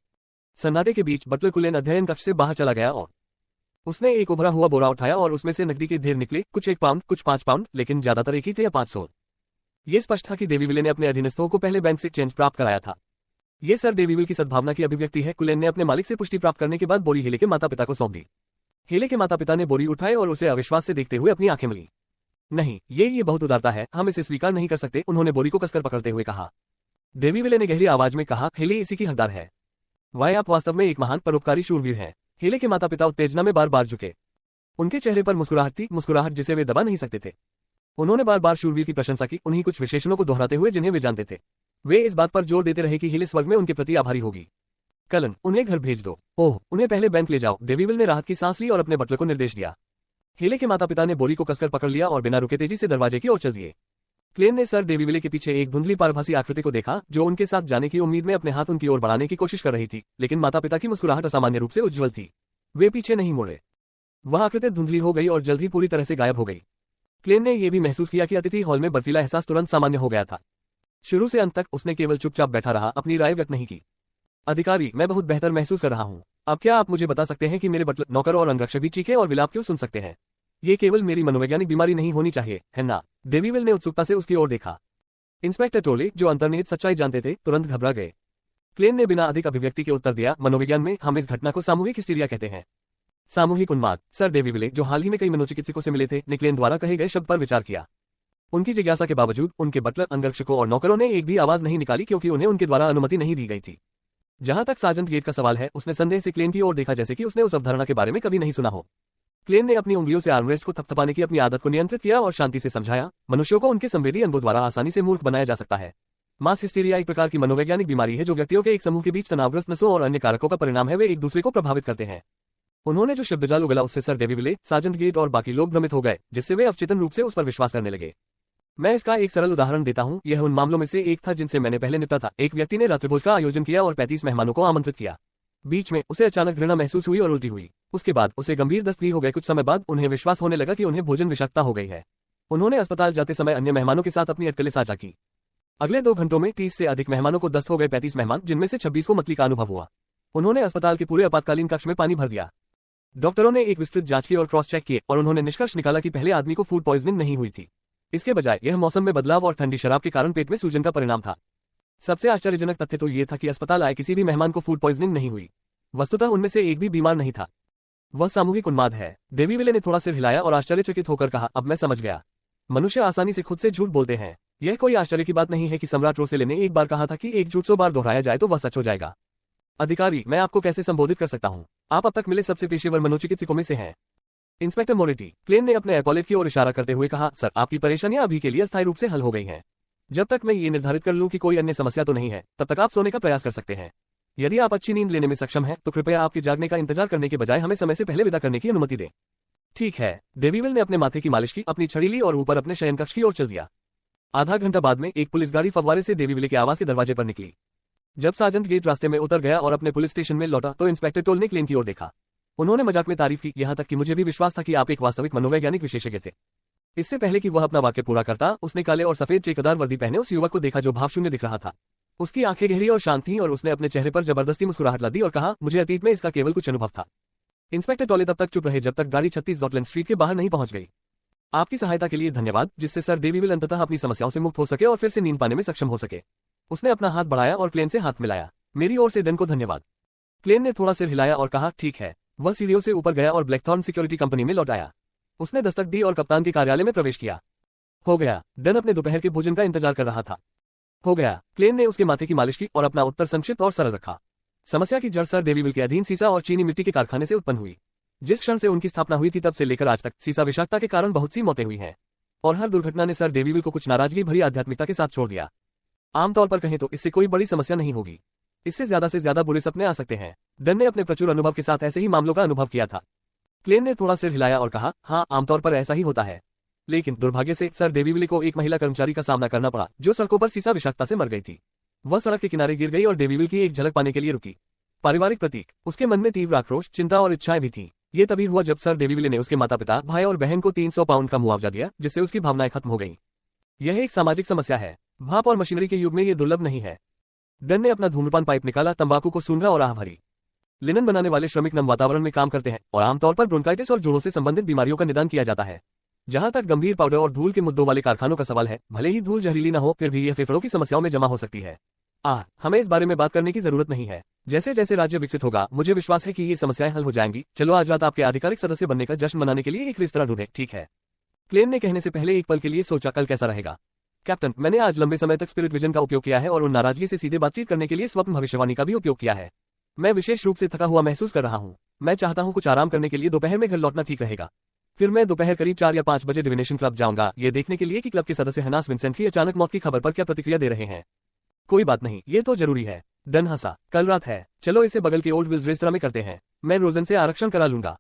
सन्नाटे के बीच बटलर कुलेन अध्ययन कक्ष से बाहर चला गया और उसने एक उभरा हुआ बोरा उठाया और उसमें से नकदी के ढेर निकले। कुछ 1 पाउंड, कुछ 5 पाउंड, लेकिन ज्यादातर एक ही थे या 500। ये स्पष्ट था कि डेविविले ने अपने अधीनस्थों को पहले बैंक से चेंज प्राप्त कराया था। ये सर डेविविल की सद्भावना की अभिव्यक्ति है। कुलेन ने अपने मालिक से पुष्टि प्राप्त करने के बाद बोरी हेले के माता पिता को सौंप दी। हेले के माता पिता ने बोरी उठाए और उसे अविश्वास से देखते हुए अपनी आंखें मली। नहीं, ये बहुत उदारता है, हम इसे स्वीकार नहीं कर सकते, उन्होंने बोरी को कसकर पकड़ते हुए कहा। डेवीविले ने गहरी आवाज में कहा, हेले इसी की हकदार है। वाह, आप वास्तव में एक महान परोपकारी शूरवीर हैं। हेले के माता पिता उत्तेजना में बार बार झुके। उनके चेहरे पर मुस्कुराहट थी, मुस्कुराहट जिसे वे दबा नहीं सकते थे। उन्होंने बार बार शूरवीर की प्रशंसा की, उन्हीं कुछ विशेषणों को दोहराते हुए जिन्हें वे जानते थे। वे इस बात पर जोर देते रहे कि हेले स्वर्ग में उनके प्रति आभारी होगी। कलन, उन्हें घर भेज दो। ओह, उन्हें पहले बैंक ले जाओ। डेवीविल ने राहत की सांस ली और अपने बटलर को निर्देश दिया। हेले के माता पिता ने बोरी को कसकर पकड़ लिया और बिना रुके तेजी से दरवाजे की ओर चल दिए। क्लेन ने सर डेवीविले के पीछे एक धुंधली पारभासी आकृति को देखा, जो उनके साथ जाने की उम्मीद में अपने हाथ उनकी ओर बढ़ाने की कोशिश कर रही थी, लेकिन माता पिता की मुस्कुराहट असामान्य रूप से उज्ज्वल थी। वे पीछे नहीं मुड़े। वह आकृति धुंधली हो गई और जल्द ही पूरी तरह से गायब हो गई। क्लेन ने यह भी महसूस किया कि अतिथि हॉल में बर्फीला एहसास तुरंत सामान्य हो गया था। शुरू से अंत तक उसने केवल चुपचाप बैठा रहा, अपनी राय व्यक्त नहीं की। अधिकारी, मैं बहुत बेहतर महसूस कर रहा हूँ। अब क्या आप मुझे बता सकते हैं कि मेरे बटलर, नौकर और अंगरक्षक भी चीखें और विलाप क्यों सुन सकते हैं? ये केवल मेरी मनोवैज्ञानिक बीमारी नहीं होनी चाहिए, है ना? डेवीविल ने उत्सुकता से उसकी ओर देखा। इंस्पेक्टर टोले, जो अंतर्निहित सच्चाई जानते थे, तुरंत घबरा गए। क्लेन ने बिना अधिक अभिव्यक्ति के उत्तर दिया, मनोविज्ञान में हम इस घटना को सामूहिक हिस्टीरिया कहते हैं। सामूहिक उन्माद। सर डेवीविले, जो हाल ही में कई मनोचिकित्सकों से मिले थे, ने क्लेन द्वारा कहे गए शब्द पर विचार किया। उनकी जिज्ञासा के बावजूद उनके बटलर, अंगरक्षकों और नौकरों ने एक भी आवाज नहीं निकाली, क्योंकि उन्हें उनके द्वारा अनुमति नहीं दी गई थी। जहां तक सार्जेंट गेट का सवाल है, उसने संदेह से क्लेन की ओर देखा, जैसे कि उसने उस अवधारणा के बारे में कभी नहीं सुना हो। क्लेन ने अपनी उंगलियों से आर्मरेस्ट को थपथपाने की अपनी आदत को नियंत्रित किया और शांति से समझाया, मनुष्यों को उनके संवेदी अनुभव द्वारा आसानी से मूर्ख बनाया जा सकता है। मास हिस्टीरिया एक प्रकार की मनोवैज्ञानिक बीमारी है, जो व्यक्तियों के एक समूह के बीच तनावग्रस्त नसों और अन्य कारकों का परिणाम है। वे एक दूसरे को प्रभावित करते हैं। उन्होंने जो शब्दजाल उगला, उससे सर डेवीविले, सार्जेंट गेट और बाकी लोग भ्रमित हो गए, जिससे वे अवचेतन रूप से उस पर विश्वास करने लगे। मैं इसका एक सरल उदाहरण देता हूं। यह उन मामलों में से एक था जिनसे मैंने पहले निपटा था। एक व्यक्ति ने रात्रिभोज का आयोजन किया और 35 मेहमानों को आमंत्रित किया। बीच में उसे अचानक घृणा महसूस हुई और उल्टी हुई। उसके बाद उसे गंभीर दस्त भी हो गए। कुछ समय बाद उन्हें विश्वास होने लगा कि उन्हें भोजन विषाक्तता हो गई है। उन्होंने अस्पताल जाते समय अन्य मेहमानों के साथ अपनी अटकलें साझा की। अगले 2 घंटों में 30 से अधिक मेहमानों को दस्त हो गए। 35 मेहमान, जिनमें से 26 को मतली का अनुभव हुआ। उन्होंने अस्पताल के पूरे आपातकालीन कक्ष में पानी भर दिया। डॉक्टरों ने एक विस्तृत जांच की और क्रॉस चेक किए, और उन्होंने निष्कर्ष निकाला कि पहले आदमी को फूड पॉइजनिंग नहीं हुई थी। इसके बजाय यह मौसम में बदलाव और ठंडी शराब के कारण पेट में सूजन का परिणाम था। सबसे आश्चर्यजनक तथ्य तो यह था कि अस्पताल आए किसी भी मेहमान को फूड पॉइजनिंग नहीं हुई। वस्तुतः उनमें से एक भी बीमार नहीं था। वह सामूहिक उन्माद है। डेवीविले ने थोड़ा सिर हिलाया और आश्चर्यचकित होकर कहा, अब मैं समझ गया। मनुष्य आसानी से खुद से झूठ बोलते हैं। यह कोई आश्चर्य की बात नहीं है कि सम्राट रोसेले ने एक बार कहा था कि एक झूठ 100 बार दोहराया जाए तो वह सच हो जाएगा। अधिकारी, मैं आपको कैसे संबोधित कर सकता हूँ? आप अब तक मिले सबसे पेशेवर मनोचिकित्सकों में से हैं। इंस्पेक्टर मोरेटी, क्लेन ने अपने एपॉलेट की ओर इशारा करते हुए कहा, सर, आपकी परेशानियां अभी के लिए अस्थायी रूप से हल हो गई हैं। जब तक मैं ये निर्धारित कर लूं कि कोई अन्य समस्या तो नहीं है, तब तक आप सोने का प्रयास कर सकते हैं। यदि आप अच्छी नींद लेने में सक्षम हैं, तो कृपया आपके जागने का इंतजार करने के बजाय हमें समय से पहले विदा करने की अनुमति दें। ठीक है। डेवीविल ने अपने माथे की मालिश की, अपनी छड़ी ली और ऊपर अपने शयनकक्ष की ओर चल दिया। आधा घंटा बाद में एक पुलिस गाड़ी फव्वारे से डेवीविले के आवास के दरवाजे पर निकली। जब सार्जेंट गेट रास्ते में उतर गया और अपने पुलिस स्टेशन में लौटा, तो इंस्पेक्टर टोल ने क्लेन की ओर देखा। उन्होंने मजाक में तारीफ की, यहां तक कि मुझे भी विश्वास था कि आप एक वास्तविक मनोवैज्ञानिक विशेषज्ञ थे। इससे पहले कि वह अपना वाक्य पूरा करता, उसने काले और सफेद चेकदार वर्दी पहने उस युवक को देखा जो भावशून्य दिख रहा था। उसकी आंखें गहरी और शांत थीं और उसने अपने चेहरे पर जबरदस्ती मुस्कुराहट ला दी और कहा, मुझे अतीत में इसका केवल कुछ अनुभव था। इंस्पेक्टर टोले तब तक चुप रहे जब तक गाड़ी 36 जॉटलैंड स्ट्रीट के बाहर नहीं पहुंच गई। आपकी सहायता के लिए धन्यवाद, जिससे सर डेवीविल अंततः अपनी समस्याओं से मुक्त हो सके और फिर से नींद पाने में सक्षम हो सके। उसने अपना हाथ बढ़ाया और क्लेन से हाथ मिलाया। मेरी ओर से डन को धन्यवाद। क्लेन ने थोड़ा सिर हिलाया और कहा, ठीक है। वह सीढ़ियों से ऊपर गया और ब्लैकथॉर्न सिक्योरिटी कंपनी में लौट आया। उसने दस्तक दी और कप्तान के कार्यालय में प्रवेश किया। हो गया। डन अपने दोपहर के भोजन का इंतजार कर रहा था। हो गया। क्लेन ने उसके माथे की मालिश की और अपना उत्तर संक्षिप्त और सरल रखा। समस्या की जड़ सर डेवीविल के अधीन सीसा और चीनी मिट्टी के कारखाने से उत्पन्न हुई। जिस क्षण से उनकी स्थापना हुई थी, तब से लेकर आज तक सीसा विषाक्तता के कारण बहुत सी मौतें हुई हैं, और हर दुर्घटना ने सर डेवीविल को कुछ नाराजगी भरी आध्यात्मिकता के साथ छोड़ दिया। आमतौर पर कहें तो इससे कोई बड़ी समस्या नहीं होगी। इससे ज्यादा से ज्यादा बुरे सपने आ सकते हैं। डन ने अपने प्रचुर अनुभव के साथ ऐसे ही मामलों का अनुभव किया था। क्लेन ने थोड़ा सिर हिलाया और कहा, हाँ, आमतौर पर ऐसा ही होता है। लेकिन दुर्भाग्य से सर डेवीविले को एक महिला कर्मचारी का सामना करना पड़ा, जो सड़कों पर सीसा विषाक्तता से मर गई थी। वह सड़क के किनारे गिर गई और डेवीविल की एक झलक पाने के लिए रुकी। पारिवारिक प्रतीक। उसके मन में तीव्र आक्रोश, चिंता और इच्छाएं भी थीं। ये तभी हुआ जब सर डेवीविले ने उसके माता पिता, भाई और बहन को 300 पाउंड का मुआवजा दिया, जिससे उसकी भावनाएं खत्म हो गईं। यह एक सामाजिक समस्या है। भाप और मशीनरी के युग में ये दुर्लभ नहीं है। डन ने अपना धूम्रपान पाइप निकाला, तंबाकू को सूंघा और आह भरी। लिनन बनाने वाले श्रमिक नम वातावरण में काम करते हैं और आमतौर पर ब्रोंकाइटिस और जोड़ों से संबंधित बीमारियों का निदान किया जाता है। जहां तक गंभीर पाउडर और धूल के मुद्दों वाले कारखानों का सवाल है, भले ही धूल जहरीली न हो, फिर भी यह फेफड़ों की समस्याओं में जमा हो सकती है। हमें इस बारे में बात करने की जरूरत नहीं है। जैसे जैसे राज्य विकसित होगा, मुझे विश्वास है कि ये समस्याएं हल हो जाएंगी। चलो आज रात आपके आधिकारिक सदस्य बनने का जश्न मनाने के लिए एक रेस्तरां ढूंढें, ठीक है? क्लेन ने कहने से पहले एक पल के लिए सोचा कल कैसा रहेगा। कैप्टन, मैंने आज लंबे समय तक स्पिरिट विजन का उपयोग किया है और उन नाराजगी से सीधे बातचीत करने के लिए स्वप्न भविष्यवाणी का भी उपयोग किया है। मैं विशेष रूप से थका हुआ महसूस कर रहा हूँ। मैं चाहता हूँ कुछ आराम करने के लिए दोपहर में घर लौटना ठीक रहेगा। फिर मैं दोपहर करीब 4 या 5 बजे डिविनेशन क्लब जाऊंगा, ये देखने के लिए कि क्लब के सदस्य हनास विंसेंट की अचानक मौत की खबर पर क्या प्रतिक्रिया दे रहे हैं। कोई बात नहीं, ये तो जरूरी है। डन हंसा। कल रात है, चलो इसे बगल के ओल्ड विल्स रेस्तरां में करते हैं। मैं रोजन से आरक्षण करा लूंगा।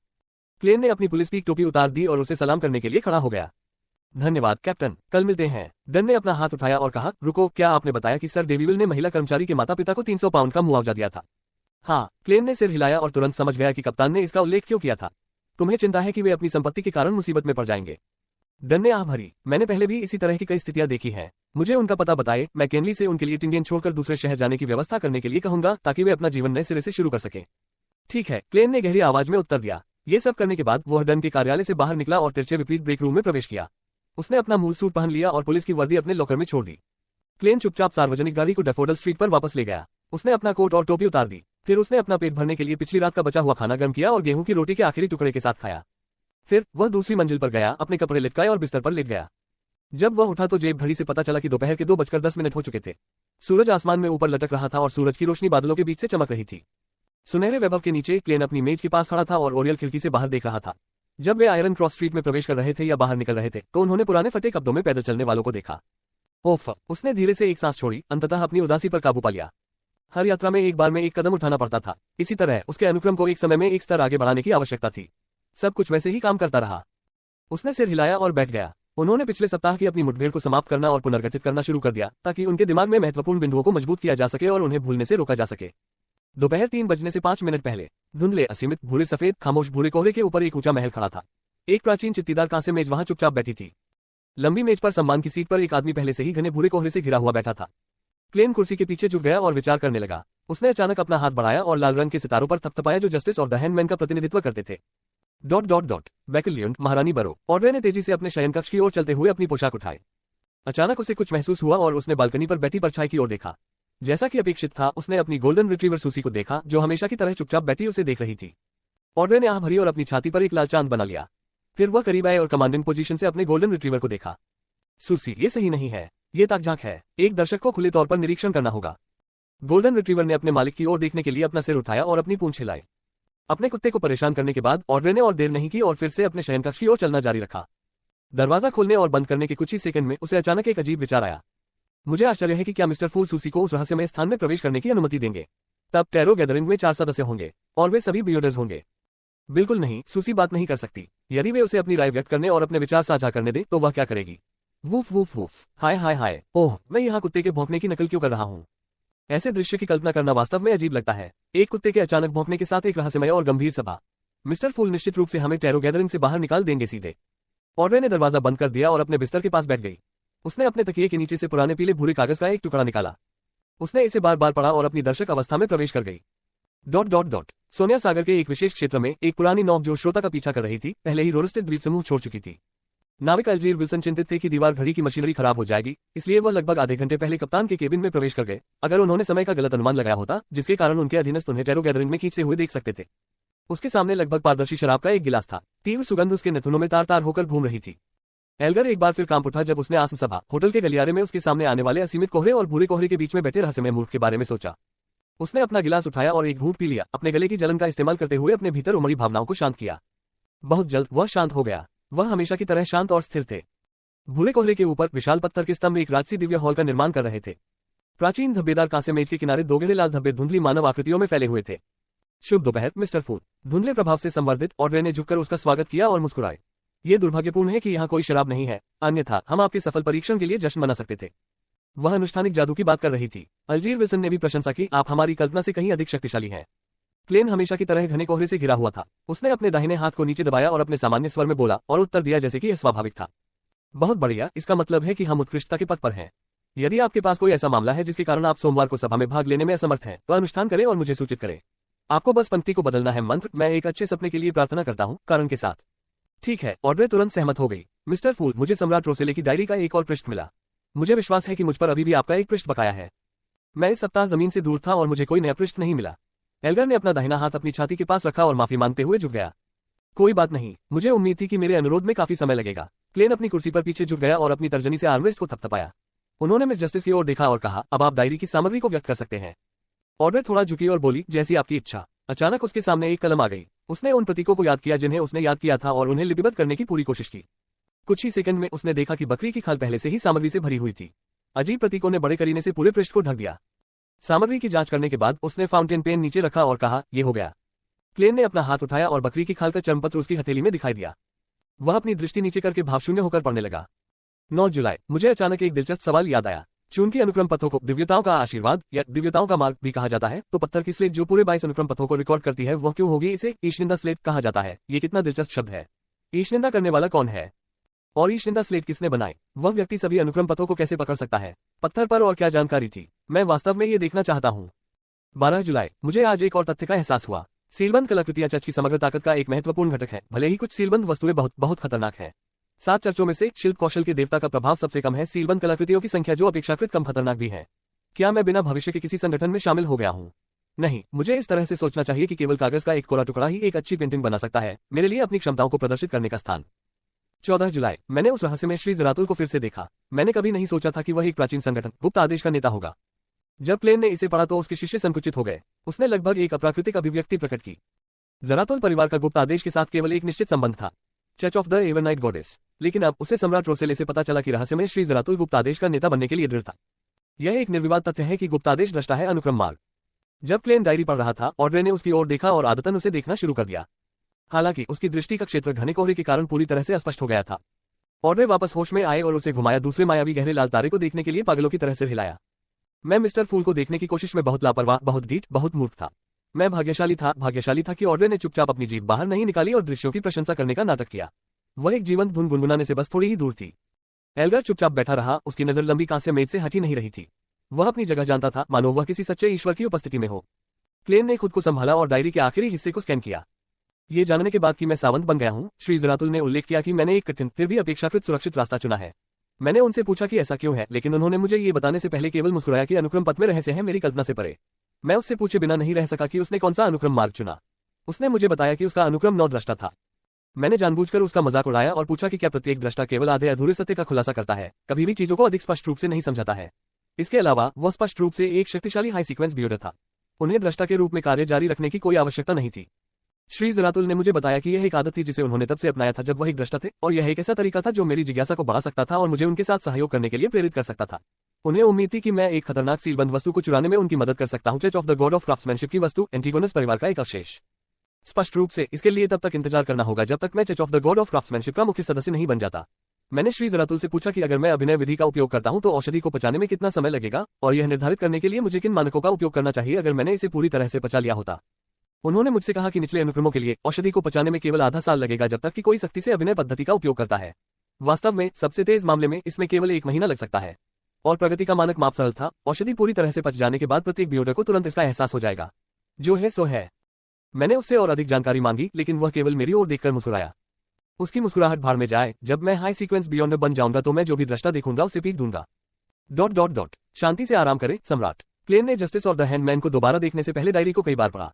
क्लेन ने अपनी पुलिस की टोपी उतार दी और उसे सलाम करने के लिए खड़ा हो गया। धन्यवाद कैप्टन, कल मिलते हैं। डन ने अपना हाथ उठाया और कहा, रुको, क्या आपने बताया कि सर डेविविल ने महिला कर्मचारी के माता पिता को 300 पाउंड का मुआवजा दिया था? हाँ। क्लेन ने सिर हिलाया और तुरंत समझ गया कि कप्तान ने इसका उल्लेख क्यों किया था। तुम्हें चिंता है कि वे अपनी संपत्ति के कारण मुसीबत में पड़ जाएंगे। डन ने आह भरी। मैंने पहले भी इसी तरह की कई स्थितियां देखी हैं। मुझे उनका पता बताए। मैं केनली से उनके लिए टिंडियन छोड़कर दूसरे शहर जाने की व्यवस्था करने के लिए कहूंगा ताकि वे अपना जीवन नए सिरे से शुरू कर सके। ठीक है, क्लेन ने गहरी आवाज में उत्तर दिया। ये सब करने के बाद वह डन के कार्यालय से बाहर निकला और तिरछे विपरीत ब्रेक रूम में प्रवेश किया। उसने अपना मूल सूट पहन लिया और पुलिस की वर्दी अपने लॉकर में छोड़ दी। क्लेन चुपचाप सार्वजनिक गाड़ी को डैफोडिल स्ट्रीट पर वापस ले गया। उसने अपना कोट और टोपी उतार दी। फिर उसने अपना पेट भरने के लिए पिछली रात का बचा हुआ खाना गर्म किया और गेहूं की रोटी के आखिरी टुकड़े के साथ खाया। फिर वह दूसरी मंजिल पर गया, अपने कपड़े लटकाए और बिस्तर पर लेट गया। जब वह उठा तो जेब घड़ी से पता चला कि दोपहर के 2:10 हो चुके थे। सूरज आसमान में ऊपर लटक रहा था और सूरज की रोशनी बादलों के बीच से चमक रही थी। सुनहरे वैभव के नीचे क्लेन अपनी मेज के पास खड़ा था और ओरियल खिड़की से बाहर देख रहा था। जब वे आयरन क्रॉस स्ट्रीट में प्रवेश कर रहे थे या बाहर निकल रहे थे तो उन्होंने पुराने फटे कपड़ों में पैदल चलने वालों को देखा। ओफ, उसने धीरे से एक सांस छोड़ी, अंततः अपनी उदासी पर काबू पा लिया। हर यात्रा में एक बार में एक कदम उठाना पड़ता था। इसी तरह उसके अनुक्रम को एक समय में एक स्तर आगे बढ़ाने की आवश्यकता थी। सब कुछ वैसे ही काम करता रहा। उसने सिर हिलाया और बैठ गया। उन्होंने पिछले सप्ताह की अपनी मुठभेड़ को समाप्त करना और पुनर्गठित करना शुरू कर दिया ताकि उनके दिमाग में महत्वपूर्ण बिंदुओं को मजबूत किया जा सके और उन्हें भूलने से रोका जा सके। दोपहर 3 बजने से 5 मिनट पहले धुंधले, असीमित, भूरे सफेद, खामोश भूरे कोहरे के ऊपर एक ऊंचा महल खड़ा था। एक प्राचीन चित्तीदार कांसे मेज वहां चुपचाप बैठी थी। लंबी मेज पर सम्मान की सीट पर एक आदमी पहले से ही घने भूरे कोहरे से घिरा हुआ बैठा था। क्लेन कुर्सी के पीछे झुक गया और विचार करने लगा। उसने अचानक अपना हाथ बढ़ाया और लाल रंग के सितारों पर थपथपाया जो जस्टिस और द हैंडमैन का प्रतिनिधित्व करते थे। बैकलियन, महारानी बरो। ऑड्रे ने तेजी से अपने शयन कक्ष की ओर चलते हुए अपनी पोशाक उठाई। अचानक उसे कुछ महसूस हुआ और उसने बालकनी पर बैठी परछाई की ओर देखा। जैसा कि अपेक्षित था, उसने अपनी गोल्डन रिट्रीवर सूसी को देखा जो हमेशा की तरह चुपचाप बैठी उसे देख रही थी। ऑड्रे ने आह भरी और अपनी छाती पर एक लाल चांद बना लिया। फिर वह करीब आए और कमांडिंग पोजीशन से अपने गोल्डन रिट्रीवर को देखा। सूसी, ये सही नहीं है, ये ताकझांक है। एक दर्शक को खुले तौर पर निरीक्षण करना होगा। गोल्डन रिट्रीवर ने अपने मालिक की ओर देखने के लिए अपना सिर उठाया और अपनी पूंछ हिलाई। अपने कुत्ते को परेशान करने के बाद ऑड्रे ने और देर नहीं की और फिर से अपने शयनकक्ष की ओर चलना जारी रखा। दरवाजा खोलने और बंद करने के कुछ ही सेकंड में उसे अचानक एक अजीब विचार आया। मुझे आश्चर्य है कि क्या मिस्टर फूल सूसी को उस रहस्यमय स्थान में प्रवेश करने की अनुमति देंगे। तब टैरो गैदरिंग में 4 सदस्य होंगे और वे सभी बियर्डर्स होंगे। बिल्कुल नहीं, सूसी बात नहीं कर सकती। यदि वे उसे अपनी राय व्यक्त करने और अपने विचार साझा करने दे तो वह क्या करेगी? वूफ वूफ वूफ, हाय हाय हाय, ओह, मैं यहाँ कुत्ते के भौंकने की नकल क्यों कर रहा हूँ? ऐसे दृश्य की कल्पना करना वास्तव में अजीब लगता है। एक कुत्ते के अचानक भौंकने के साथ एक रहस्यमय और गंभीर सभा। मिस्टर फूल निश्चित रूप से हमें टैरो गैदरिंग से बाहर निकाल देंगे सीधे। ऑड्रे ने दरवाजा बंद कर दिया और अपने बिस्तर के पास बैठ गई। उसने अपने तकिए के नीचे से पुराने पीले भूरे कागज का एक टुकड़ा निकाला। उसने इसे बार बार पढ़ा और अपनी दर्शक अवस्था में प्रवेश कर गई। सोनिया सागर के एक विशेष क्षेत्र में एक पुरानी नौक जो श्रोता का पीछा कर रही थी पहले ही रोरस्टेड द्वीप समूह छोड़ चुकी थी। नाविक अल्जीर विल्सन चिंतित थे कि दीवार घड़ी की मशीनरी खराब हो जाएगी, इसलिए वह लगभग आधे घंटे पहले कप्तान के केबिन में प्रवेश कर गए। अगर उन्होंने समय का गलत अनुमान लगाया होता जिसके कारण उनके अधीनस्थ उन्हें टैरो गैदरिंग में खींचते हुए देख सकते थे। उसके सामने लगभग पारदर्शी शराब का एक गिलास था। तीव्र सुगंध उसके नथुनों में तार तार होकर घूम रही थी। एल्गर एक बार फिर कांप उठा जब उसने आसम सभा होटल के गलियारे में उसके सामने आने वाले असीमित कोहरे और भूरे कोहरे के बीच में बैठे रहस्यमय मूर्ख के बारे में सोचा। उसने अपना गिलास उठाया और एक घूंट पी लिया, अपने गले की जलन का इस्तेमाल करते हुए अपने भीतर उमड़ी भावनाओं को शांत किया। बहुत जल्द वह शांत हो गया। वह हमेशा की तरह शांत और स्थिर थे। भूरे कोहरे के ऊपर विशाल पत्थर के स्तंभ एक राजसी दिव्य हॉल का निर्माण कर रहे थे। प्राचीन धब्बेदार कांसे मेज के किनारे 2 गहरे लाल धब्बे धुंधली मानव आकृतियों में फैले हुए थे। शुभ दोपहर मिस्टर फूल। धुंधले प्रभाव से संवर्धित ऑड्रे ने झुककर उसका स्वागत किया और मुस्कुराए। ये दुर्भाग्यपूर्ण है कि यहाँ कोई शराब नहीं है, अन्यथा हम आपके सफल परीक्षण के लिए जश्न मना सकते थे। वह अनुष्ठानिक जादू की बात कर रही थी। अल्जीर विल्सन ने भी प्रशंसा की, आप हमारी कल्पना से कहीं अधिक शक्तिशाली हैं। क्लेन हमेशा की तरह घने कोहरे से घिरा हुआ था। उसने अपने दाहिने हाथ को नीचे दबाया और अपने सामान्य स्वर में बोला और उत्तर दिया जैसे कि यह स्वाभाविक था। बहुत बढ़िया, इसका मतलब है कि हम उत्कृष्टता के पथ पर हैं। यदि आपके पास कोई ऐसा मामला है जिसके कारण आप सोमवार को सभा में भाग लेने में असमर्थ हैं तो अनुष्ठान करें और मुझे सूचित करें। आपको बस पंक्ति को बदलना है। मंत्र, मैं एक अच्छे सपने के लिए प्रार्थना करता हूँ, कारण के साथ। ठीक है, ऑड्रे तुरंत सहमत हो गई। मिस्टर फूल, मुझे सम्राट रोसेले की डायरी का एक और पृष्ठ मिला। मुझे विश्वास है कि मुझ पर अभी भी आपका एक पृष्ठ बकाया है। मैं इस सप्ताह जमीन से दूर था और मुझे कोई नया पृष्ठ नहीं मिला। एल्गर ने अपना दाहिना हाथ अपनी छाती के पास रखा और माफी मांगते हुए झुक गया। कोई बात नहीं, मुझे उम्मीद थी कि मेरे अनुरोध में काफी समय लगेगा। क्लेन अपनी कुर्सी पर पीछे झुक गया और अपनी तर्जनी से आर्मरेस्ट को थपथपाया। उन्होंने मिस जस्टिस की ओर देखा और कहा, अब आप डायरी की सामग्री को व्यक्त कर सकते हैं। ऑड्रे थोड़ा झुकी और बोली, जैसी आपकी इच्छा। अचानक उसके सामने एक कलम आ गई। उसने उन प्रतीकों को याद किया जिन्हें उसने याद किया था और उन्हें लिपिबद्ध करने की पूरी कोशिश की। कुछ ही सेकंड में उसने देखा कि बकरी की खाल पहले से ही सामग्री से भरी हुई थी। अजीब प्रतीकों ने बड़े करीने से पूरे पृष्ठ को ढक दिया। सामग्री की जांच करने के बाद उसने फाउंटेन पेन नीचे रखा और कहा, ये हो गया। क्लेन ने अपना हाथ उठाया और बकरी की खाल का चर्मपत्र उसकी हथेली में दिखाई दिया। वह अपनी दृष्टि नीचे करके भावशून्य होकर पढ़ने लगा। 9 जुलाई। मुझे अचानक एक दिलचस्प सवाल याद आया। चूंकि अनुक्रम पथों को दिव्यताओं का आशीर्वाद या दिव्यताओं का मार्ग भी कहा जाता है, तो पत्थर की स्लेट जो पूरे 22 अनुक्रम पथों को रिकॉर्ड करती है, वह क्यों होगी इसे ईशनिंदा स्लेट कहा जाता है। ये कितना दिलचस्प शब्द है। ईशनिंदा करने वाला कौन है और ईशनिंदा स्लेट किसने बनाई? वह व्यक्ति सभी अनुक्रम पथों को कैसे पकड़ सकता है? पत्थर पर और क्या जानकारी थी? मैं वास्तव में ये देखना चाहता हूँ। 12 जुलाई। मुझे आज एक और तथ्य का एहसास हुआ। सीलबंद कलाकृतियां चर्च की समग्र ताकत का एक महत्वपूर्ण घटक है, भले ही कुछ सीलबंद वस्तुएं बहुत खतरनाक हैं। 7 चर्चों में से शिल्प कौशल के देवता का प्रभाव सबसे कम है, सीलबंद कलाकृतियों की संख्या जो अपेक्षाकृत कम खतरनाक भी है। क्या मैं बिना भविष्य के किसी संगठन में शामिल हो गया हूँ? नहीं, मुझे इस तरह से सोचना चाहिए कि केवल कागज का एक कोरा टुकड़ा ही एक अच्छी पेंटिंग बना सकता है, मेरे लिए अपनी क्षमताओं को प्रदर्शित करने का स्थान। 14 जुलाई। मैंने उस रहस्यमय श्री ज़रातुल को फिर से देखा। मैंने कभी नहीं सोचा था कि वह एक प्राचीन संगठन गुप्त आदेश का नेता होगा। जब क्लेन ने इसे पढ़ा तो उसके शिष्य संकुचित हो गए। उसने लगभग एक अप्राकृतिक अभिव्यक्ति प्रकट की। ज़रातुल परिवार का गुप्त आदेश के साथ केवल एक निश्चित संबंध था, church of the Evernight goddess. लेकिन अब उसे सम्राट रोसेले से पता चला कि रहस्यमय श्री ज़रातुल गुप्त आदेश का नेता बनने के लिए दृढ़ था। यह एक निर्विवाद तथ्य है कि गुप्त आदेश दृष्टा है अनुक्रम मार्ग। जब क्लेन डायरी पढ़ रहा था, ऑड्रे ने उसकी ओर देखा और आदतन उसे देखना शुरू कर दिया। हालांकि उसकी दृष्टि का क्षेत्र घने कोहरे के कारण पूरी तरह से अस्पष्ट हो गया था। ऑड्रे वापस होश में आए और उसे घुमाया, दूसरे मायावी गहरे लाल तारे को देखने के लिए पागलों की तरह से हिलाया। मैं मिस्टर फूल को देखने की कोशिश में बहुत लापरवाह, बहुत ढीठ, बहुत मूर्ख था। मैं भाग्यशाली था कि ऑड्रे ने चुपचाप अपनी जीभ बाहर नहीं निकाली और दृश्यों की प्रशंसा करने का नाटक किया। वह एक जीवंत धुन गुनगुनाने से बस थोड़ी ही दूर थी। एल्गर चुपचाप बैठा रहा, उसकी नजर लंबी कांस्य मेज से हटी नहीं रही थी। वह अपनी जगह जानता था, मानो वह किसी सच्चे ईश्वर की उपस्थिति में हो। क्लेन ने खुद को संभाला और डायरी के आखिरी हिस्से को स्कैन किया। ये जानने के बाद कि मैं सावंत बन गया हूँ, श्री ज़रातुल ने उल्लेख किया कि मैंने एक कठिन फिर भी अपेक्षाकृत सुरक्षित रास्ता चुना है। मैंने उनसे पूछा कि ऐसा क्यों है, लेकिन उन्होंने मुझे ये बताने से पहले केवल मुस्कुराया कि अनुक्रम पथ में रहस्य है मेरी कल्पना से परे। मैं उससे पूछे बिना नहीं रह सका कि उसने कौन सा अनुक्रम मार्ग चुना। उसने मुझे बताया कि उसका अनुक्रम 9 दृष्टा था। मैंने जानबूझकर उसका मजाक उड़ाया और पूछा कि क्या प्रत्येक दृष्टा केवल आधे अधूरे सत्य का खुलासा करता है, कभी भी चीजों को अधिक स्पष्ट रूप से नहीं समझाता है। इसके अलावा वह स्पष्ट रूप से एक शक्तिशाली हाई सीक्वेंस बियोडर था। उन्हें दृष्टा के रूप में कार्य जारी रखने की कोई आवश्यकता नहीं थी। श्री ज़रातुल ने मुझे बताया कि यह एक आदत थी जिसे उन्होंने तब से अपनाया था जब वह एक दृष्टा थे, और यह एक ऐसा तरीका था जो मेरी जिज्ञासा को बढ़ा सकता था और मुझे उनके साथ सहयोग करने के लिए प्रेरित कर सकता था। उन्हें उम्मीद थी कि मैं एक खतरनाक सीलबंद वस्तु को चुराने में उनकी मदद कर सकता हूं, church of the god of craftsmanship की वस्तु, एंटीगोनस परिवार का एक अवशेष। स्पष्ट रूप से इसके लिए तब तक इंतजार करना होगा जब तक मैं church of the god of craftsmanship का मुख्य सदस्य नहीं बन जाता। मैंने श्री ज़रातुल से पूछा कि अगर मैं अभिनय विधि का उपयोग करता हूं तो औषधि को पचाने में कितना समय लगेगा, और यह निर्धारित करने के लिए मुझे किन मानकों का उपयोग करना चाहिए अगर मैंने इसे पूरी तरह से पचा लिया होता। उन्होंने मुझसे कहा कि निचले अनुक्रमों के लिए औषधि को पचाने में केवल आधा साल लगेगा जब तक कि कोई सख्ती से अभिनय पद्धति का उपयोग करता है। वास्तव में सबसे तेज मामले में इसमें केवल 1 महीना लग सकता है, और प्रगति का मानक माप सरल था। औषधि पूरी तरह से पच जाने के बाद प्रत्येक बियोडर को तुरंत इसका एहसास हो जाएगा। जो है सो है। मैंने उससे और अधिक जानकारी मांगी, लेकिन वह केवल मेरी ओर देखकर मुस्कुराया। उसकी मुस्कुराहट भाड़ में जाए। जब मैं हाई सीक्वेंस बियोंडर बन जाऊंगा तो मैं जो भी दृष्टा देखूंगा उसे पीट दूंगा। ... शांति से आराम करे सम्राट। क्लेन ने जस्टिस और द हैंडमैन को दोबारा देखने से पहले डायरी को कई बार पढ़ा।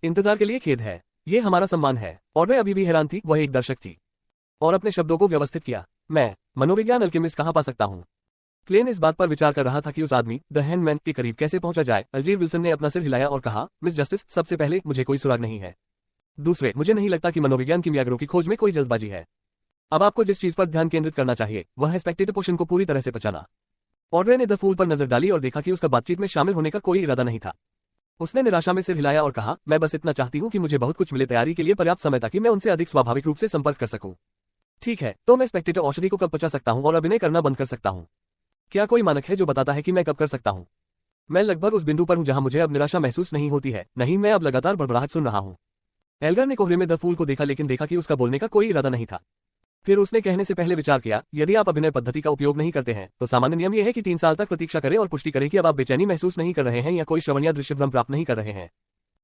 इंतजार के लिए खेद है, ये हमारा सम्मान है। और वह अभी भी हैरान थी, वह एक दर्शक थी, और अपने शब्दों को व्यवस्थित किया। मैं मनोविज्ञान अल्केमिस्ट कहां पा सकता हूं? क्लेन इस बात पर विचार कर रहा था कि उस आदमी द हैंडमैन के करीब कैसे पहुंचा जाए। अल्जीर विल्सन ने अपना सिर हिलाया और कहा, मिस जस्टिस, सबसे पहले मुझे कोई सुराग नहीं है। दूसरे, मुझे नहीं लगता कि मनोविज्ञान किमियागरों की खोज में कोई जल्दबाजी है। अब आपको जिस चीज पर ध्यान केंद्रित करना चाहिए वह है स्पेक्टेटर पोर्शन को पूरी तरह से पचाना। ऑड्रे ने द फूल पर नजर डाली और देखा कि उसका बातचीत में शामिल होने का कोई इरादा नहीं था। उसने निराशा में सिर हिलाया और कहा, मैं बस इतना चाहती हूं कि मुझे बहुत कुछ मिले, तैयारी के लिए पर्याप्त समय ताकि मैं उनसे अधिक स्वाभाविक रूप से संपर्क कर सकूं। ठीक है, तो मैं स्पेक्टेटर औषधि को कब पचा सकता हूं और अभिनय करना बंद कर सकता हूं? क्या कोई मानक है जो बताता है कि मैं कब कर सकता हूं? मैं लगभग उस बिंदु पर हूं जहां मुझे अब निराशा महसूस नहीं होती है। नहीं, मैं अब लगातार बड़बड़ाहट सुन रहा हूं। एल्गर ने कोहरे में द फूल को देखा, लेकिन देखा कि उसका बोलने का कोई इरादा नहीं था। फिर उसने कहने से पहले विचार किया, यदि आप अभिनय पद्धति का उपयोग नहीं करते हैं तो सामान्य नियम यह है कि 3 साल तक प्रतीक्षा करें और पुष्टि करें कि अब आप बेचैनी महसूस नहीं कर रहे हैं या कोई श्रवण या दृश्य भ्रम प्राप्त नहीं कर रहे हैं।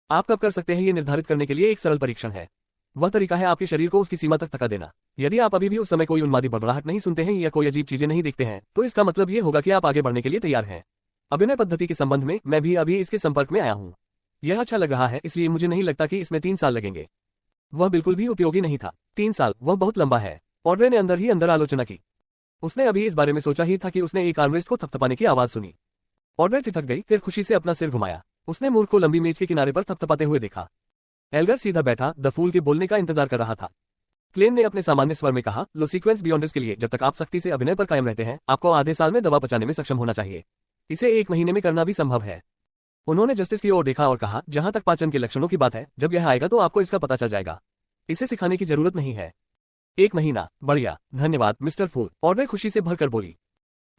आप कब कर सकते हैं ये निर्धारित करने के लिए एक सरल परीक्षण है। वह तरीका है आपके शरीर को उसकी सीमा तक थका देना। यदि आप अभी भी उस समय कोई उन्मादी बड़बड़ाहट नहीं सुनते हैं या कोई अजीब चीजें नहीं देखते हैं तो इसका मतलब ये होगा कि आप आगे बढ़ने के लिए तैयार हैं। अभिनय पद्धति के संबंध में मैं भी अभी इसके संपर्क में आया हूं। यह अच्छा लग रहा है, इसलिए मुझे नहीं लगता कि इसमें 3 साल लगेंगे। वह बिल्कुल भी उपयोगी नहीं था। 3 साल, वह बहुत लंबा है। ऑड्रे ने अंदर ही अंदर आलोचना की। उसने अभी इस बारे में सोचा ही था कि उसने एक आर्मरेस्ट को थपथपाने की आवाज सुनी। ऑड्रे ठिठक गई, फिर खुशी से अपना सिर घुमाया। उसने मूर्ख को लंबी मेज के किनारे पर थपथपाते हुए देखा। एल्गर सीधा बैठा द फूल के बोलने का इंतजार कर रहा था। क्लेन ने अपने सामान्य स्वर में कहा, लो सीक्वेंस बियॉन्डर्स के लिए जब तक आप सख्ती से अभिनय पर कायम रहते हैं, आपको आधे साल में दवा पचाने में सक्षम होना चाहिए। इसे 1 महीने में करना भी संभव है। उन्होंने जस्टिस की ओर देखा और कहा, जहां तक पाचन के लक्षणों की बात है, जब यह आएगा तो आपको इसका पता चल जाएगा। इसे सिखाने की जरूरत नहीं है। 1 महीना, बढ़िया, धन्यवाद मिस्टर फूल, ऑड्रे खुशी से भरकर बोली।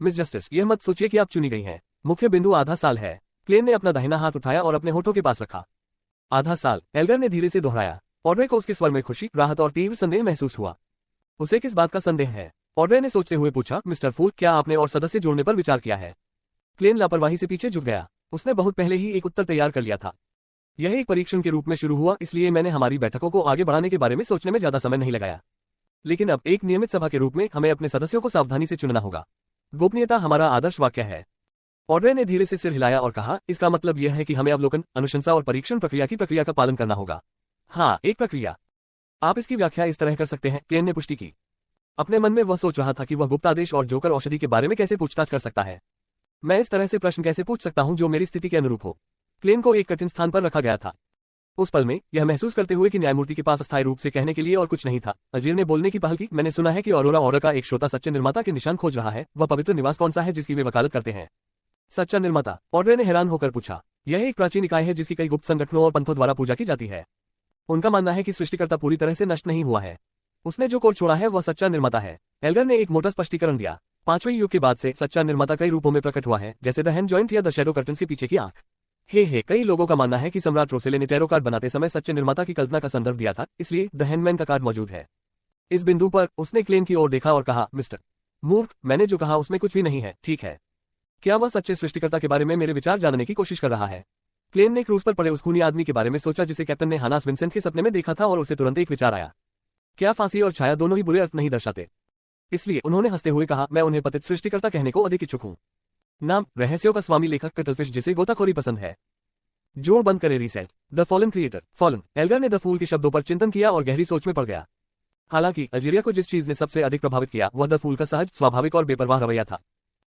मिस जस्टिस, यह मत सोचिए कि आप चुनी गई हैं। मुख्य बिंदु आधा साल है। क्लेन ने अपना दाहिना हाथ उठाया और अपने होठों के पास रखा। आधा साल, एल्गर ने धीरे से दोहराया। ऑड्रे को उसके स्वर में खुशी, राहत और तीव्र संदेह महसूस हुआ। उसे किस बात का संदेह है? ऑड्रे ने सोचते हुए पूछा, मिस्टर फूल, क्या आपने और सदस्य जोड़ने पर विचार किया है? क्लेन लापरवाही से पीछे झुक गया। उसने बहुत पहले ही एक उत्तर तैयार कर लिया था। यह एक परीक्षण के रूप में शुरू हुआ, इसलिए मैंने हमारी बैठकों को आगे बढ़ाने के बारे में सोचने में ज्यादा समय नहीं लगाया। लेकिन अब एक नियमित सभा के रूप में हमें अपने सदस्यों को सावधानी से चुनना होगा। गोपनीयता हमारा आदर्श वाक्य है। ऑड्रे ने धीरे से सिर हिलाया और कहा, इसका मतलब यह है कि हमें अवलोकन, अनुशंसा और परीक्षण प्रक्रिया की प्रक्रिया का पालन करना होगा। हाँ, एक प्रक्रिया। आप इसकी व्याख्या इस तरह कर सकते हैं, क्लेन ने पुष्टि की। अपने मन में वह सोच रहा था कि वह गुप्तादेश और जोकर औषधि के बारे में कैसे पूछताछ कर सकता है। मैं इस तरह से प्रश्न कैसे पूछ सकता हूं जो मेरी स्थिति के अनुरूप हो। क्लेन को एक कठिन स्थान पर रखा गया था। उस पल में यह महसूस करते हुए कि न्यायमूर्ति के पास अस्थायी रूप से कहने के लिए और कुछ नहीं था, अजीर ने बोलने की पहल की, मैंने सुना है कि ऑरोरा ऑर्डर का एक श्रोता सच्चे निर्माता के निशान खोज रहा है। वह पवित्र निवास कौन सा है जिसकी वे वकालत करते हैं? सच्चा निर्माता, ऑड्रे ने हैरान होकर पूछा। यह एक प्राचीन इकाई है जिसकी कई गुप्त संगठनों और पंथों द्वारा पूजा की जाती है। उनका मानना है कि सृष्टिकर्ता पूरी तरह से नष्ट नहीं हुआ है। उसने जो कोड छोड़ा है वह सच्चा निर्माता है। एल्गर ने एक मोटा स्पष्टीकरण दिया। 5वें युग के बाद से सच्चा निर्माता कई रूपों में प्रकट हुआ है, जैसे द हैंड जॉइंट या द शैडो कर्टन्स के पीछे की आंख। कई लोगों का मानना है कि सम्राट रोसेले ने टैरो कार्ड बनाते समय सच्चे निर्माता की कल्पना का संदर्भ दिया था, इसलिए द हैंडमैन का कार्ड मौजूद है। इस बिंदु पर उसने क्लेन की ओर देखा और कहा, मिस्टर मूर्ख, मैंने जो कहा उसमें कुछ भी नहीं है, ठीक है? क्या वह सच्चे सृष्टिकर्ता के बारे में मेरे विचार जानने की कोशिश कर रहा है? क्लेन ने क्रूज पर पड़े उस खूनी आदमी के बारे में सोचा जिसे कैप्टन ने हानास विंसेंट के सपने में देखा था और उसे तुरंत एक विचार आया। क्या फांसी और छाया दोनों ही बुरे अर्थ नहीं दर्शाते? इसलिए उन्होंने हंसते हुए कहा, मैं उन्हें पतित सृष्टिकर्ता कहने को अधिक इच्छुक हूं। नाम, रहस्यों का स्वामी लेखक कटलफिश जिसे गोताखोरी पसंद है। जोड़ बंद करे reset, the fallen creator, fallen. Elgar ने द फूल के शब्दों पर चिंतन किया और गहरी सोच में पड़ गया। हालांकि अजीरिया को जिस चीज ने सबसे अधिक प्रभावित किया वह द फूल का सहज, स्वाभाविक और बेपरवाह रवैया था।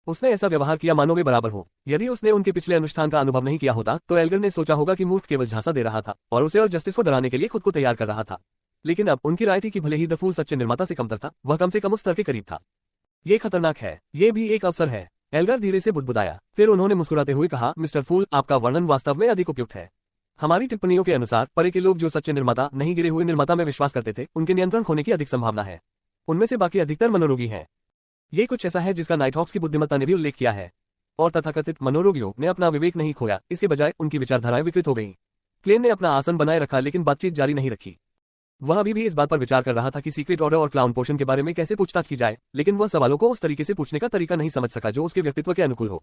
उसने ऐसा व्यवहार किया मानो वे बराबर हो। यदि उसने उनके पिछले अनुष्ठान का अनुभव नहीं किया होता तो एल्गर ने सोचा होगा कि मूर्ख केवल झांसा दे रहा था और उसे और जस्टिस को डराने के लिए खुद को तैयार कर रहा था। लेकिन अब उनकी राय थी कि भले ही द फूल सच्चे निर्माता से कमतर था, वह कम से कम उस स्तर के करीब था। ये खतरनाक है, ये भी एक अवसर है। एल्गर धीरे से बुदबुदाया। फिर उन्होंने मुस्कुराते हुए कहा, मिस्टर फूल, आपका वर्णन वास्तव में अधिक उपयुक्त है। हमारी टिप्पणियों के अनुसार परे के लोग जो सच्चे निर्माता, नहीं गिरे हुए निर्माता में विश्वास करते थे, उनके नियंत्रण खोने की अधिक संभावना है। उनमें से बाकी अधिकतर मनोरोगी हैं। ये कुछ ऐसा है जिसका नाइटहॉक्स की बुद्धिमत्ता ने भी उल्लेख किया है। और तथाकथित मनोरोगियों ने अपना विवेक नहीं खोया, इसके बजाय उनकी विचारधाराएं विकृत हो गईं। क्लेन ने अपना आसन बनाए रखा लेकिन बातचीत जारी नहीं रखी। वह अभी भी इस बात पर विचार कर रहा था कि सीक्रेट ऑर्डर और क्लाउन पोशन के बारे में कैसे पूछताछ की जाए, लेकिन वह सवालों को उस तरीके से पूछने का तरीका नहीं समझ सका जो उसके व्यक्तित्व के अनुकूल हो।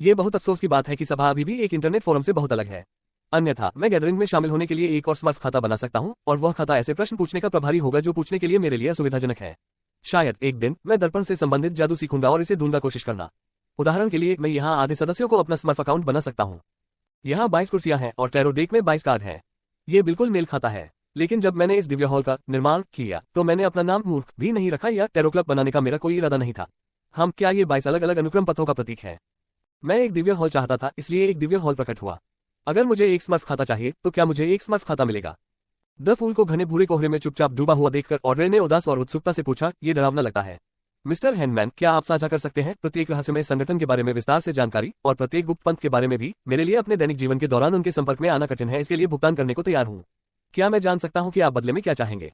ये बहुत अफसोस की बात है कि सभा अभी भी एक इंटरनेट फोरम से बहुत अलग है। अन्यथा मैं गैदरिंग में शामिल होने के लिए एक और स्मर्फ खाता बना सकता हूं और वह खाता ऐसे प्रश्न पूछने का प्रभारी होगा जो पूछने के लिए मेरे लिए असुविधाजनक है। शायद एक दिन मैं दर्पण से संबंधित जादू सीखूंगा और इसे ढूंढना कोशिश करना। उदाहरण के लिए मैं यहाँ आधे सदस्यों को अपना स्मर्फ अकाउंट बना सकता हूँ। यहाँ 22 कुर्सियां हैं और टैरो डेक में 22 कार्ड हैं। ये बिल्कुल मेल खाता है। लेकिन जब मैंने इस दिव्य हॉल का निर्माण किया तो मैंने अपना नाम मूर्ख भी नहीं रखा या टैरो क्लब बनाने का मेरा कोई इरादा नहीं था। हम क्या ये 22 अलग अलग अनुक्रम पथों का प्रतीक है? मैं एक दिव्य हॉल चाहता था, इसलिए एक दिव्य हॉल प्रकट हुआ। अगर मुझे एक स्मर्फ खाता चाहिए तो क्या मुझे एक स्मर्फ खाता मिलेगा? द फूल को घने भूरे कोहरे में चुपचाप डूबा हुआ देखकर ऑड्रे ने उदास और उत्सुकता से पूछा, ये डरावना लगता है। मिस्टर हैंडमैन, क्या आप साझा कर सकते हैं प्रत्येक रहस्यमय संगठन के बारे में विस्तार से जानकारी और प्रत्येक गुप्त पंथ के बारे में भी? मेरे लिए अपने दैनिक जीवन के दौरान उनके संपर्क में आना कठिन है, इसके लिए भुगतान करने को तैयार हूँ। क्या मैं जान सकता हूँ कि आप बदले में क्या चाहेंगे?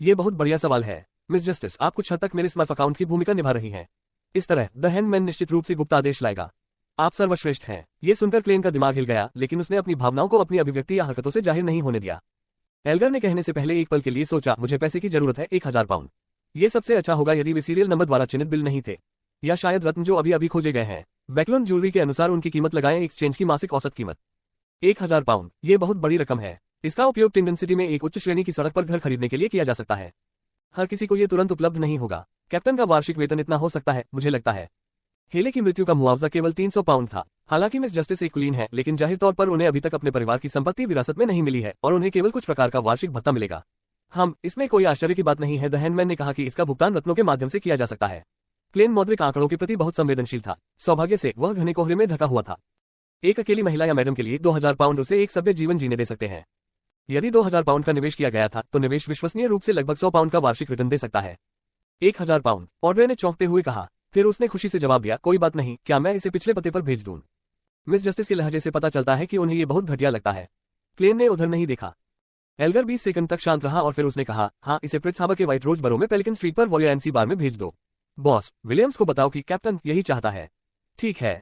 ये बहुत बढ़िया सवाल है मिस जस्टिस, आप कुछ हद तक मेरे स्मर्फ अकाउंट की भूमिका निभा रही हैं। इस तरह द हैंडमैन निश्चित रूप से गुप्त आदेश लाएगा। आप सर्वश्रेष्ठ हैं। ये सुनकर क्लेन का दिमाग हिल गया, लेकिन उसने अपनी भावनाओं को अपनी अभिव्यक्ति या हरकतों से जाहिर नहीं होने दिया। एल्गर ने कहने से पहले एक पल के लिए सोचा, मुझे पैसे की जरूरत है, 1000 पाउंड। ये सबसे अच्छा होगा यदि वे सीरियल नंबर द्वारा चिन्हित बिल नहीं थे, या शायद रत्न जो अभी अभी खोजे गए हैं। बैकलोन ज्वेलरी के अनुसार उनकी कीमत लगाएं एक्सचेंज की मासिक औसत कीमत 1000 पाउंड। ये बहुत बड़ी रकम है। इसका उपयोग टिंडन सिटी में एक उच्च श्रेणी की सड़क पर घर खरीदने के लिए किया जा सकता है। हर किसी को ये तुरंत उपलब्ध नहीं होगा। कैप्टन का वार्षिक वेतन इतना हो सकता है, मुझे लगता है। हेले की मृत्यु का मुआवजा केवल 300 पाउंड था। हालांकि मिस जस्टिस एक कुलीन है, लेकिन जाहिर तौर पर उन्हें अभी तक अपने परिवार की संपत्ति विरासत में नहीं मिली है और उन्हें केवल कुछ प्रकार का वार्षिक भत्ता मिलेगा। हम इसमें कोई आश्चर्य की बात नहीं है। द हैंडमैन ने कहा कि इसका भुगतान रत्नों के माध्यम से किया जा सकता है। क्लेन मौद्रिक आंकड़ों के प्रति बहुत संवेदनशील था। सौभाग्य से वह घने कोहरे में ढका हुआ था। एक अकेली महिला या मैडम के लिए 2000 पाउंड उसे एक सभ्य जीवन जीने दे सकते हैं। यदि 2000 पाउंड का निवेश किया गया था तो निवेश विश्वसनीय रूप से लगभग 100 पाउंड का वार्षिक रिटर्न दे सकता है। 1000 पाउंड, ऑड्रे ने चौंकते हुए कहा। फिर उसने खुशी से जवाब दिया, कोई बात नहीं, क्या मैं इसे पिछले पते पर भेज दूं? मिस जस्टिस के लहजे से पता चलता है कि उन्हें ये बहुत घटिया लगता है। क्लेन ने उधर नहीं देखा। एल्गर 20 सेकंड तक शांत रहा और फिर उसने कहा, हाँ, इसे प्रिट्स हार्बर के व्हाइट रोज बरो में पेलिकन स्ट्रीट पर वॉरियर एनसी बार में भेज दो। बॉस, विलियम्स को बताओ कि कैप्टन यही चाहता है। ठीक है।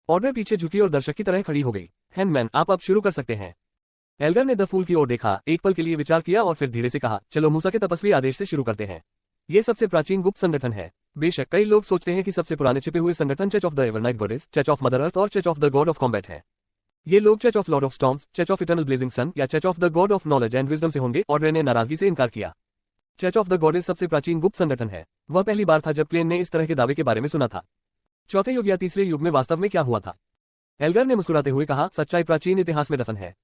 ऑड्रे पीछे झुकी और दर्शक की तरह खड़ी हो गई। हैंडमैन, आप अब शुरू कर सकते हैं। एल्गर ने द फूल की ओर देखा, एक पल के लिए विचार किया और फिर धीरे से कहा, चलो मूसा के तपस्वी आदेश से शुरू करते हैं। ये सबसे प्राचीन गुप्त संगठन है। बेशक कई लोग सोचते हैं कि सबसे पुराने छिपे हुए संगठन church of the Evernight goddess, church of mother earth और church of the god of combat है। ये लोग church of lord of storms, church of eternal blazing sun या church of the god of knowledge and wisdom से होंगे। Audrey ने नाराजगी से इनकार किया। चर्च ऑफ द गॉडेस सबसे प्राचीन गुप्त संगठन है। वह पहली बार था जब क्लेन ने इस तरह के दावे के बारे में सुना था। चौथे युग या तीसरे युग में वास्तव में क्या हुआ था? एल्गर ने मुस्कुराते हुए कहा, सच्चाई प्राचीन इतिहास में दफन है।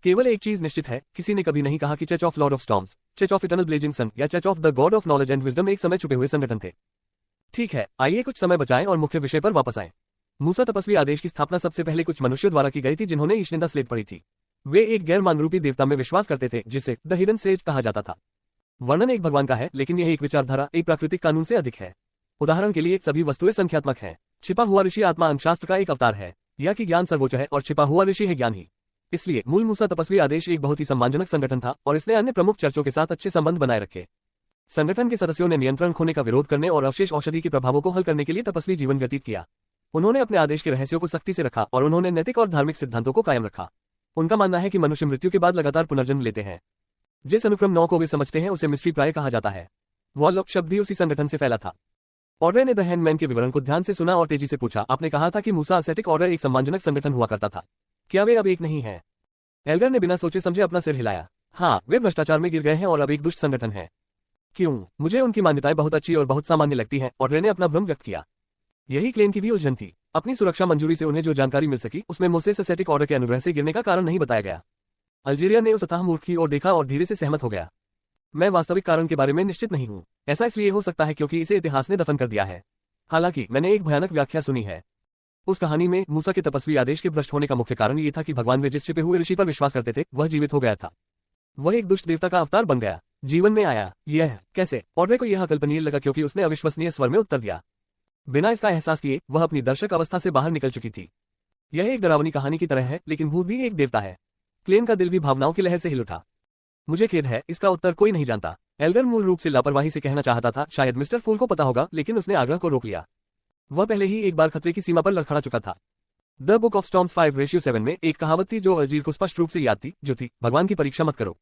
केवल एक चीज निश्चित है, किसी ने कभी नहीं कहा कि church of lord of storms, church of eternal blazing sun या church of the god of knowledge and wisdom एक समय छुपे हुए संगठन थे। ठीक है, आइए कुछ समय बचाएं और मुख्य विषय पर वापस आएं। मूसा तपस्वी आदेश की स्थापना सबसे पहले कुछ मनुष्यों द्वारा की गई थी जिन्होंने ईशनिंदा स्लेट पढ़ी थी। वे एक गैर मानरूपी देवता में विश्वास करते थे जिसे द हिडन सेज कहा जाता था। वर्णन एक भगवान का है, लेकिन यह एक विचारधारा, एक प्राकृतिक कानून से अधिक है। उदाहरण के लिए सभी वस्तुएं संख्यात्मक हैं। छिपा हुआ ऋषि आत्मा अंकशास्त्र का एक अवतार है, या कि ज्ञान सर्वोच्च है और छिपा हुआ ऋषि है ज्ञान ही। इसलिए मूल मूसा तपस्वी आदेश एक बहुत ही सम्मानजनक संगठन था और इसने अन्य प्रमुख चर्चों के साथ अच्छे संबंध बनाए रखे। संगठन के सदस्यों ने नियंत्रण खोने का विरोध करने और अवशेष औषधि के प्रभावों को हल करने के लिए तपस्वी जीवन व्यतीत किया। उन्होंने अपने आदेश के रहस्यों को सख्ती से रखा और उन्होंने नैतिक और धार्मिक सिद्धांतों को कायम रखा। उनका मानना है कि मनुष्य मृत्यु के बाद लगातार पुनर्जन्म लेते हैं। जिस अनुक्रम 9 को वे समझते हैं उसे मिस्ट्री प्राय कहा जाता है। वॉरलॉक शब्द भी उसी संगठन से फैला था। ऑड्रे ने द हैंडमैन के विवरण को ध्यान से सुना और तेजी से पूछा, आपने कहा था कि मूसा एसेटिक ऑर्डर एक सम्मानजनक संगठन हुआ करता था, क्या वे अब एक नहीं है? एल्गर ने बिना सोचे समझे अपना सिर हिलाया। हाँ, वे भ्रष्टाचार में गिर गए हैं और अब एक दुष्ट संगठन है। क्यों? मुझे उनकी मान्यताएं बहुत अच्छी और बहुत सामान्य लगती हैं। ऑड्रे ने अपना भ्रम व्यक्त किया। यही क्लेन की भी उलझन थी। अपनी सुरक्षा मंजूरी से उन्हें जो जानकारी मिल सकी उसमें मोसेस एसेटिक ऑर्डर के अनुग्रह से गिरने का कारण नहीं बताया गया। अल्जीरिया ने उस अथाह मूर्ख की ओर देखा और धीरे से सहमत हो गया। मैं वास्तविक कारण के बारे में निश्चित नहीं हूँ। ऐसा इसलिए हो सकता है क्योंकि इसे इतिहास ने दफन कर दिया है। हालांकि मैंने एक भयानक व्याख्या सुनी है। उस कहानी में मूसा के तपस्वी आदेश के भ्रष्ट होने का मुख्य कारण ये था कि भगवान वे जिस छिपे हुए ऋषि पर विश्वास करते थे वह जीवित हो गया था। वह एक दुष्ट देवता का अवतार बन गया, जीवन में आया। यह कैसे? ऑड्रे को यह अकल्पनीय लगा क्योंकि उसने अविश्वसनीय स्वर में उत्तर दिया। बिना इसका एहसास किए वह अपनी दर्शक अवस्था से बाहर निकल चुकी थी। यह एक डरावनी कहानी की तरह है, लेकिन भूत भी एक देवता है। क्लेन का दिल भी भावनाओं की लहर से हिल उठा। मुझे खेद है, इसका उत्तर कोई नहीं जानता। एल्गर मूल रूप से लापरवाही से कहना चाहता था, शायद मिस्टर फूल को पता होगा, लेकिन उसने आग्रह को रोक लिया। वह पहले ही एक बार खतरे की सीमा पर लड़खड़ा चुका था। द बुक ऑफ स्टॉर्म्स 5:7 में एक कहावत थी जो अल्जीर को स्पष्ट रूप से याद थी, जो थी, भगवान की परीक्षा मत करो।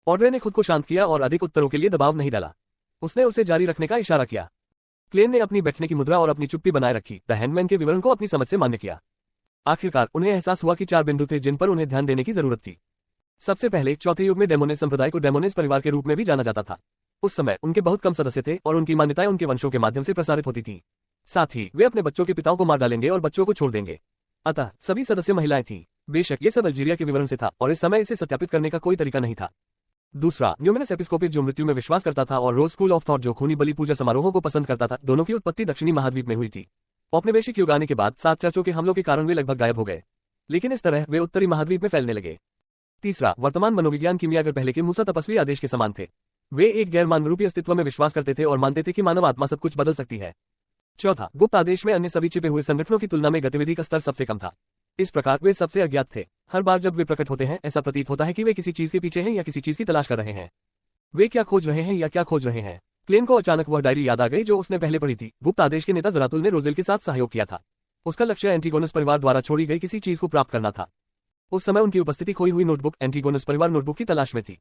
ऑड्रे ने खुद को शांत किया और अधिक उत्तरों के लिए दबाव नहीं डाला। उसने उसे जारी रखने का इशारा किया। क्लेन ने अपनी बैठने की मुद्रा और अपनी चुप्पी बनाए रखी। द हैंडमैन के विवरण को अपनी समझ से मान्य किया। आखिरकार उन्हें एहसास हुआ कि 4 बिंदु थे जिन पर उन्हें ध्यान देने की जरूरत थी। सबसे पहले, चौथे युग में डेमोनेस संप्रदाय को डेमोनेस परिवार के रूप में भी जाना जाता था। उस समय उनके बहुत कम सदस्य थे और उनकी मान्यताएं उनके वंशों के माध्यम से प्रसारित होती थीं। साथ ही वे अपने बच्चों के पिताओं को मार डालेंगे और बच्चों को छोड़ देंगे। अतः सभी सदस्य महिलाएं थीं। बेशक ये सब अल्जीरिया के विवरण से था और इस समय इसे सत्यापित करने का कोई तरीका नहीं था। दूसरा, न्यूमिनस एपिस्कोपिस जो मृत्यु में विश्वास करता था और रोज स्कूल ऑफ थॉट जो खूनी बलि पूजा समारोहों को पसंद करता था, दोनों की उत्पत्ति दक्षिणी महाद्वीप में हुई थी। औपनिवेशिक युग आने के बाद 7 चर्चों के हमलों के कारण वे लगभग गायब हो गए, लेकिन इस तरह वे उत्तरी महाद्वीप में फैलने लगे। तीसरा, वर्तमान मनोविज्ञान किमियागर पहले के मूसा तपस्वी आदेश के समान थे। वे एक गैर मानवरूपी अस्तित्व में विश्वास करते थे और मानते थे कि मानव आत्मा सब कुछ बदल सकती है। चौथा, गुप्त आदेश में अन्य सभी छिपे हुए संगठनों की तुलना में गतिविधि का स्तर सबसे कम था। इस प्रकार वे सबसे अज्ञात थे। हर बार जब वे प्रकट होते हैं ऐसा प्रतीत होता है कि वे किसी चीज के पीछे हैं या किसी चीज की तलाश कर रहे हैं। वे क्या खोज रहे हैं या क्या खोज रहे हैं? क्लेन को अचानक वह डायरी याद आ गई जो उसने पहले पढ़ी थी। गुप्त आदेश के नेता जरातुल ने रोजेल के साथ सहयोग किया था। उसका लक्ष्य एंटीगोनस परिवार द्वारा छोड़ी गई किसी चीज को प्राप्त करना था। उस समय उनकी उपस्थिति खोई हुई नोटबुक एंटीगोनस परिवार नोटबुक की तलाश में थी।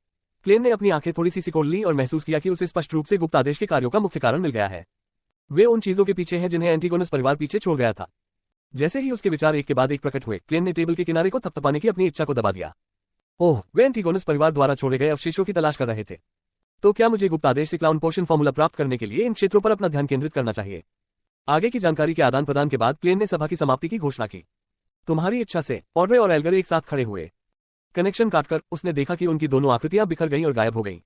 क्लेन ने अपनी आंखें थोड़ी सी सिकोड़ ली और महसूस किया कि उसे स्पष्ट रूप से गुप्त आदेश के कार्यों का मुख्य कारण मिल गया है। वे उन चीजों के पीछे हैं जिन्हें एंटीगोनस परिवार पीछे छोड़ गया था। जैसे ही उसके विचार एक के बाद एक प्रकट हुए, क्लेन ने टेबल के किनारे को थपथपाने की अपनी इच्छा को दबा दिया। ओह, वे एंटीगोनस परिवार द्वारा छोड़े गए अवशेषों की तलाश कर रहे थे। तो क्या मुझे गुप्त आदेश से क्लाउन पोर्शन फॉर्मूला प्राप्त करने के लिए इन क्षेत्रों पर अपना ध्यान केंद्रित करना चाहिए? आगे की जानकारी के आदान प्रदान के बाद क्लेन ने सभा की समाप्ति की घोषणा की। तुम्हारी इच्छा से। ऑड्रे और एल्गर एक साथ खड़े हुए। कनेक्शन काटकर उसने देखा कि उनकी दोनों आकृतियां बिखर गईं और गायब हो गईं।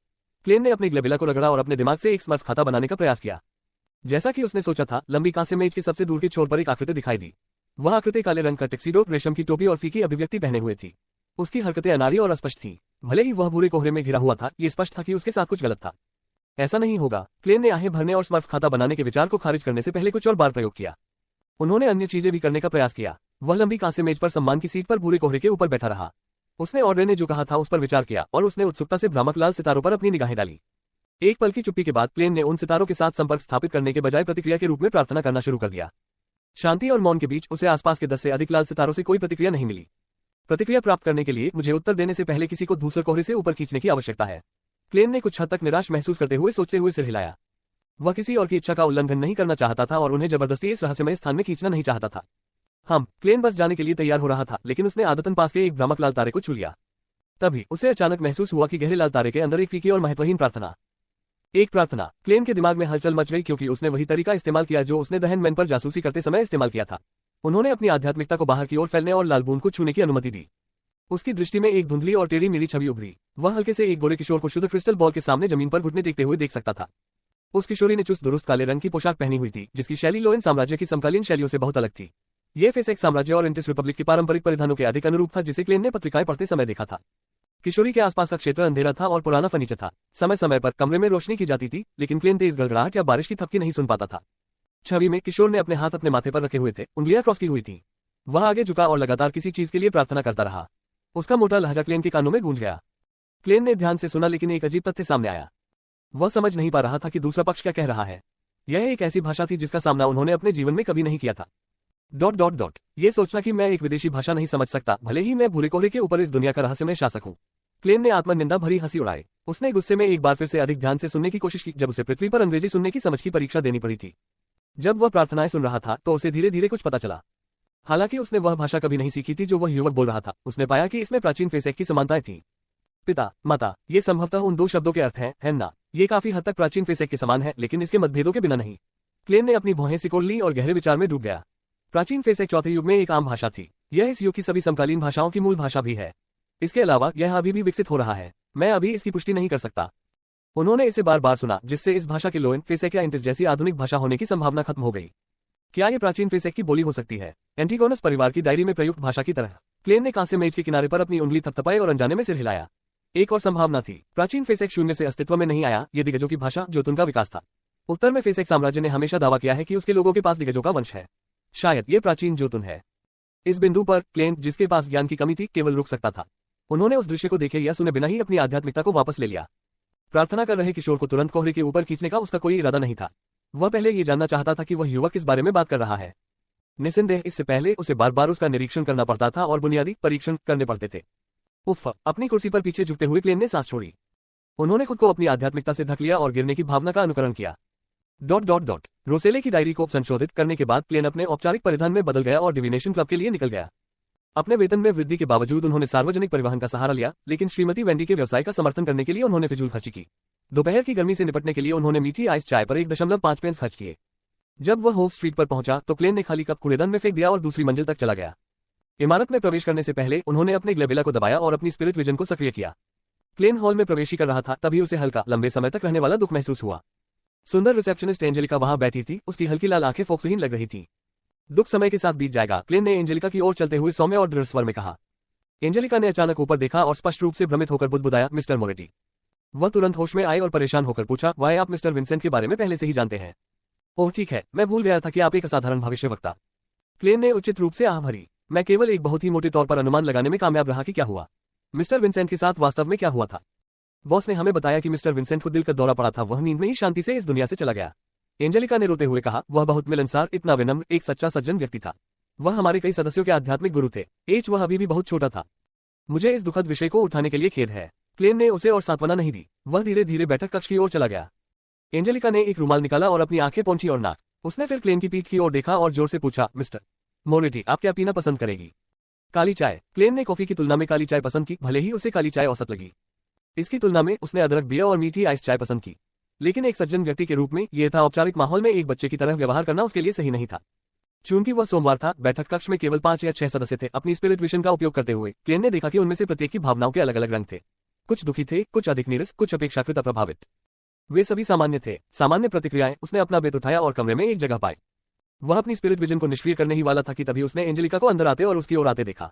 क्लेन ने अपने ग्लेबिला को रगड़ा और अपने दिमाग से एक स्मर्फ खाता बनाने का प्रयास किया। जैसा कि उसने सोचा था, लंबी कांसे मेज के सबसे दूर के छोर पर एक आकृति दिखाई दी। वह आकृति काले रंग का टैक्सीडो, रेशम की टोपी और फीकी अभिव्यक्ति पहने हुए थी। उसकी हरकतें अनाड़ी और अस्पष्ट थीं। भले ही वह भूरे कोहरे में घिरा हुआ था, ये स्पष्ट था कि उसके साथ कुछ गलत था। ऐसा नहीं होगा। क्लेन ने आहें भरने और स्मर्फ खाता बनाने के विचार को खारिज करने से पहले कुछ और बार प्रयोग किया। उन्होंने अन्य चीजें भी करने का प्रयास किया। वह लंबी कांसे मेज पर सम्मान की सीट पर भूरे कोहरे के ऊपर बैठा रहा। उसने ऑड्रे ने जो कहा था उस पर विचार किया और उसने उत्सुकता से भ्रामक लाल सितारों पर अपनी निगाहें डाली। एक पल की चुप्पी के बाद क्लेन ने उन सितारों के साथ संपर्क स्थापित करने के बजाय प्रतिक्रिया के रूप में प्रार्थना करना शुरू कर दिया। शांति और मौन के बीच उसे आसपास के 10 से अधिक लाल सितारों से कोई प्रतिक्रिया नहीं मिली। प्रतिक्रिया प्राप्त करने के लिए मुझे उत्तर देने से पहले किसी को धूसर कोहरे से ऊपर खींचने की आवश्यकता है। क्लेन ने कुछ हद तक निराश महसूस करते हुए सोचते हुए सिर हिलाया। वह किसी और की इच्छा का उल्लंघन नहीं करना चाहता था और उन्हें जबरदस्ती इस रहस्यमय स्थान में खींचना नहीं चाहता था। क्लेन बस जाने के लिए तैयार हो रहा था, लेकिन उसने आदतन पास के एक भ्रामक लाल तारे को छू लिया। तभी उसे अचानक महसूस हुआ कि गहरे लाल तारे के अंदर एक फीकी और महत्वहीन प्रार्थना। एक प्रार्थना। क्लेन के दिमाग में हलचल मच गई क्योंकि उसने वही तरीका इस्तेमाल किया जो उसने दहन मैन पर जासूसी करते समय इस्तेमाल किया था। उन्होंने अपनी आध्यात्मिकता को बाहर की ओर फैलने और लाल बूंद को छूने की अनुमति दी। उसकी दृष्टि में एक धुंधली और टेढ़ी मेढ़ी छवि उभरी। वह हल्के से एक गोरे किशोर को शुद्ध क्रिस्टल बॉल के सामने जमीन पर घुटने टेकते हुए देख सकता था। उस किशोरी ने चुस्त दुरुस्त काले रंग की पोशाक पहनी हुई थी, जिसकी शैली लोएन साम्राज्य की समकालीन शैलियों से बहुत अलग थी। ये फेस एक साम्राज्य और इंटिस रिपब्लिक के पारंपरिक परिधानों के अधिक अनुरूप था, जिसे क्लेन ने पत्रिकाएं पढ़ते समय देखा था। किशोरी के आसपास का क्षेत्र अंधेरा था और पुराना फर्नीचर था। समय समय पर कमरे में रोशनी की जाती थी, लेकिन क्लेन तेज गड़गड़ाहट या बारिश की थपकी नहीं सुन पाता था। छवि में किशोर ने अपने हाथ अपने माथे पर रखे हुए थे, उंगलियां क्रॉस की हुई थीं। वह आगे झुका और लगातार किसी चीज के लिए प्रार्थना करता रहा। उसका मोटा लहजा क्लेन के कानों में गूंज गया। क्लेन ने ध्यान से सुना, लेकिन एक अजीब तथ्य सामने आया। वह समझ नहीं पा रहा था कि दूसरा पक्ष क्या कह रहा है। यह एक ऐसी भाषा थी जिसका सामना उन्होंने अपने जीवन में कभी नहीं किया था। ये सोचना कि मैं एक विदेशी भाषा नहीं समझ सकता, भले ही मैं भूरे कोहरे के ऊपर इस दुनिया का रहस्यमय शासक हूँ। क्लेन ने आत्मनिंदा भरी हंसी उड़ाई। उसने गुस्से में एक बार फिर से अधिक ध्यान से सुनने की कोशिश की, जब उसे पृथ्वी पर अंग्रेजी सुनने की समझ की परीक्षा देनी पड़ी थी। जब वह प्रार्थनाएं सुन रहा था तो उसे धीरे धीरे कुछ पता चला। हालांकि उसने वह भाषा कभी नहीं सीखी थी जो वह युवक बोल रहा था, उसने पाया कि इसमें प्राचीन फेसेक की समानताएं थीं। पिता, माता, ये संभवतः उन दो शब्दों के अर्थ हैं, है ना? ये काफी हद तक प्राचीन फेसेक के समान है, लेकिन इसके मतभेदों के बिना नहीं। क्लेन ने अपनी भौहें सिकोड़ ली और गहरे विचार में डूब गया। प्राचीन फेसेक चौथे युग में एक आम भाषा थी। यह इस युग की सभी समकालीन भाषाओं की मूल भाषा भी है। इसके अलावा यह अभी भी विकसित हो रहा है। मैं अभी इसकी पुष्टि नहीं कर सकता। उन्होंने इसे बार बार सुना, जिससे इस भाषा के लोएन फेसेक या इंटिस जैसी आधुनिक भाषा होने की संभावना खत्म हो गई। क्या ये प्राचीन फेसेक की बोली हो सकती है, एंटीगोनस परिवार की डायरी में प्रयुक्त भाषा की तरह? क्लेन ने कांसे मेज के किनारे पर अपनी उंगली थपथपाई और अनजाने में सिर हिलाया। एक और संभावना थी। प्राचीन फेसेक शून्य से अस्तित्व में नहीं आया, ये दिग्गजों की भाषा जोतुन का विकास था। उत्तर में फेसेक साम्राज्य ने हमेशा दावा किया है कि उसके लोगों के पास दिग्गजों का वंश है। शायद ये प्राचीन जोतुन है। इस बिंदु पर क्लेन, जिसके पास ज्ञान की कमी थी, केवल रुक सकता था। उन्होंने उस दृश्य को देखे या सुने बिना ही अपनी आध्यात्मिकता को वापस ले लिया। प्रार्थना कर रहे किशोर को तुरंत कोहरे के ऊपर खींचने का उसका कोई इरादा नहीं था। वह पहले ये जानना चाहता था कि वह युवक किस बारे में बात कर रहा है। निस्संदेह इससे पहले उसे बार बार उसका निरीक्षण करना पड़ता था और बुनियादी परीक्षण करने पड़ते थे। उफ! अपनी कुर्सी पर पीछे झुकते हुए क्लेन ने सांस छोड़ी। उन्होंने खुद को अपनी आध्यात्मिकता से ढक लिया और गिरने की भावना का अनुकरण किया। रोसेले की डायरी को संशोधित करने के बाद क्लेन अपने औपचारिक परिधान में बदल गया और डिविनेशन क्लब के लिए निकल गया। अपने वेतन में वृद्धि के बावजूद उन्होंने सार्वजनिक परिवहन का सहारा लिया, लेकिन श्रीमती वेंडी के व्यवसाय का समर्थन करने के लिए उन्होंने फिजूल खर्ची की। दोपहर की गर्मी से निपटने के लिए उन्होंने मीठी आइस चाय पर 1.5 पेंस खर्च किए। जब वह होप स्ट्रीट पर पहुंचा तो क्लेन ने खाली कप कूड़ेदान में फेंक दिया और दूसरी मंजिल तक चला गया। इमारत में प्रवेश करने से पहले उन्होंने अपने ग्लेबेला को दबाया और अपनी स्पिरिट विजन को सक्रिय किया। क्लेन हॉल में प्रवेश कर रहा था, तभी उसे हल्का, लंबे समय तक रहने वाला दुख महसूस हुआ। सुंदर रिसेप्शनिस्ट एंजेलिका वहां बैठी थी, उसकी हल्की लाल आंखें फोक्सहीन लग रही थी। दुख समय के साथ बीत जाएगा, क्लेन ने एंजेलिका की ओर चलते हुए सौम्य और दृढ़ स्वर में कहा। एंजेलिका ने अचानक ऊपर देखा और स्पष्ट रूप से भ्रमित होकर बुदबुदाया, मिस्टर मोरेटी। वह तुरंत होश में आए और परेशान होकर पूछा, वाह, आप मिस्टर विंसेंट के बारे में पहले से ही जानते हैं? ओह ठीक है, मैं भूल गया था कि आप एक असाधारण भविष्यवक्ता। क्लेन ने उचित रूप से आह भरी। मैं केवल एक बहुत ही मोटे तौर पर अनुमान लगाने में कामयाब रहा कि क्या हुआ। मिस्टर विंसेंट के साथ वास्तव में क्या हुआ था? बॉस ने हमें बताया कि मिस्टर विंसेंट को दिल का दौरा पड़ा था, वह नींद में ही शांति से इस दुनिया से चला गया। एंजेलिका ने रोते हुए कहा, वह बहुत मिलनसार, इतना विनम्र, एक सच्चा सज्जन व्यक्ति था। वह हमारे कई सदस्यों के आध्यात्मिक गुरु थे। वह अभी भी बहुत छोटा था। मुझे इस दुखद विषय को उठाने के लिए खेद है। क्लेन ने उसे और सांत्वना नहीं दी। वह धीरे धीरे बैठक कक्ष की ओर चला गया। एंजेलिका ने एक रुमाल निकाला और अपनी आंखें पोंछी और नाक। उसने फिर क्लेन की पीठ की ओर देखा और जोर से पूछा, मिस्टर मोरेटी, आप क्या पीना पसंद करेगी? काली चाय। क्लेन ने कॉफी की तुलना में काली चाय पसंद की, भले ही उसे काली चाय औसत लगी। इसकी तुलना में उसने अदरक बियर और मीठी आइस चाय पसंद की। लेकिन एक सज्जन व्यक्ति के रूप में यह था, औपचारिक माहौल में एक बच्चे की तरह व्यवहार करना उसके लिए सही नहीं था। चूंकि वह सोमवार था, बैठक कक्ष में केवल 5 या 6 सदस्य थे। अपनी स्पिरिट विजन का उपयोग करते हुए क्लेन ने देखा कि उनमें से प्रत्येक की भावनाओं के अलग अलग रंग थे। कुछ दुखी थे, कुछ अधिक नीरस, कुछ अपेक्षाकृत अप्रभावित। वे सभी सामान्य थे। सामान्य प्रतिक्रियाएं। उसने अपना बेत उठाया और कमरे में एक जगह पाई। वह अपनी स्पिरिट विजन को निष्क्रिय करने ही वाला था कि तभी उसने एंजेलिका को अंदर आते और उसकी ओर आते देखा।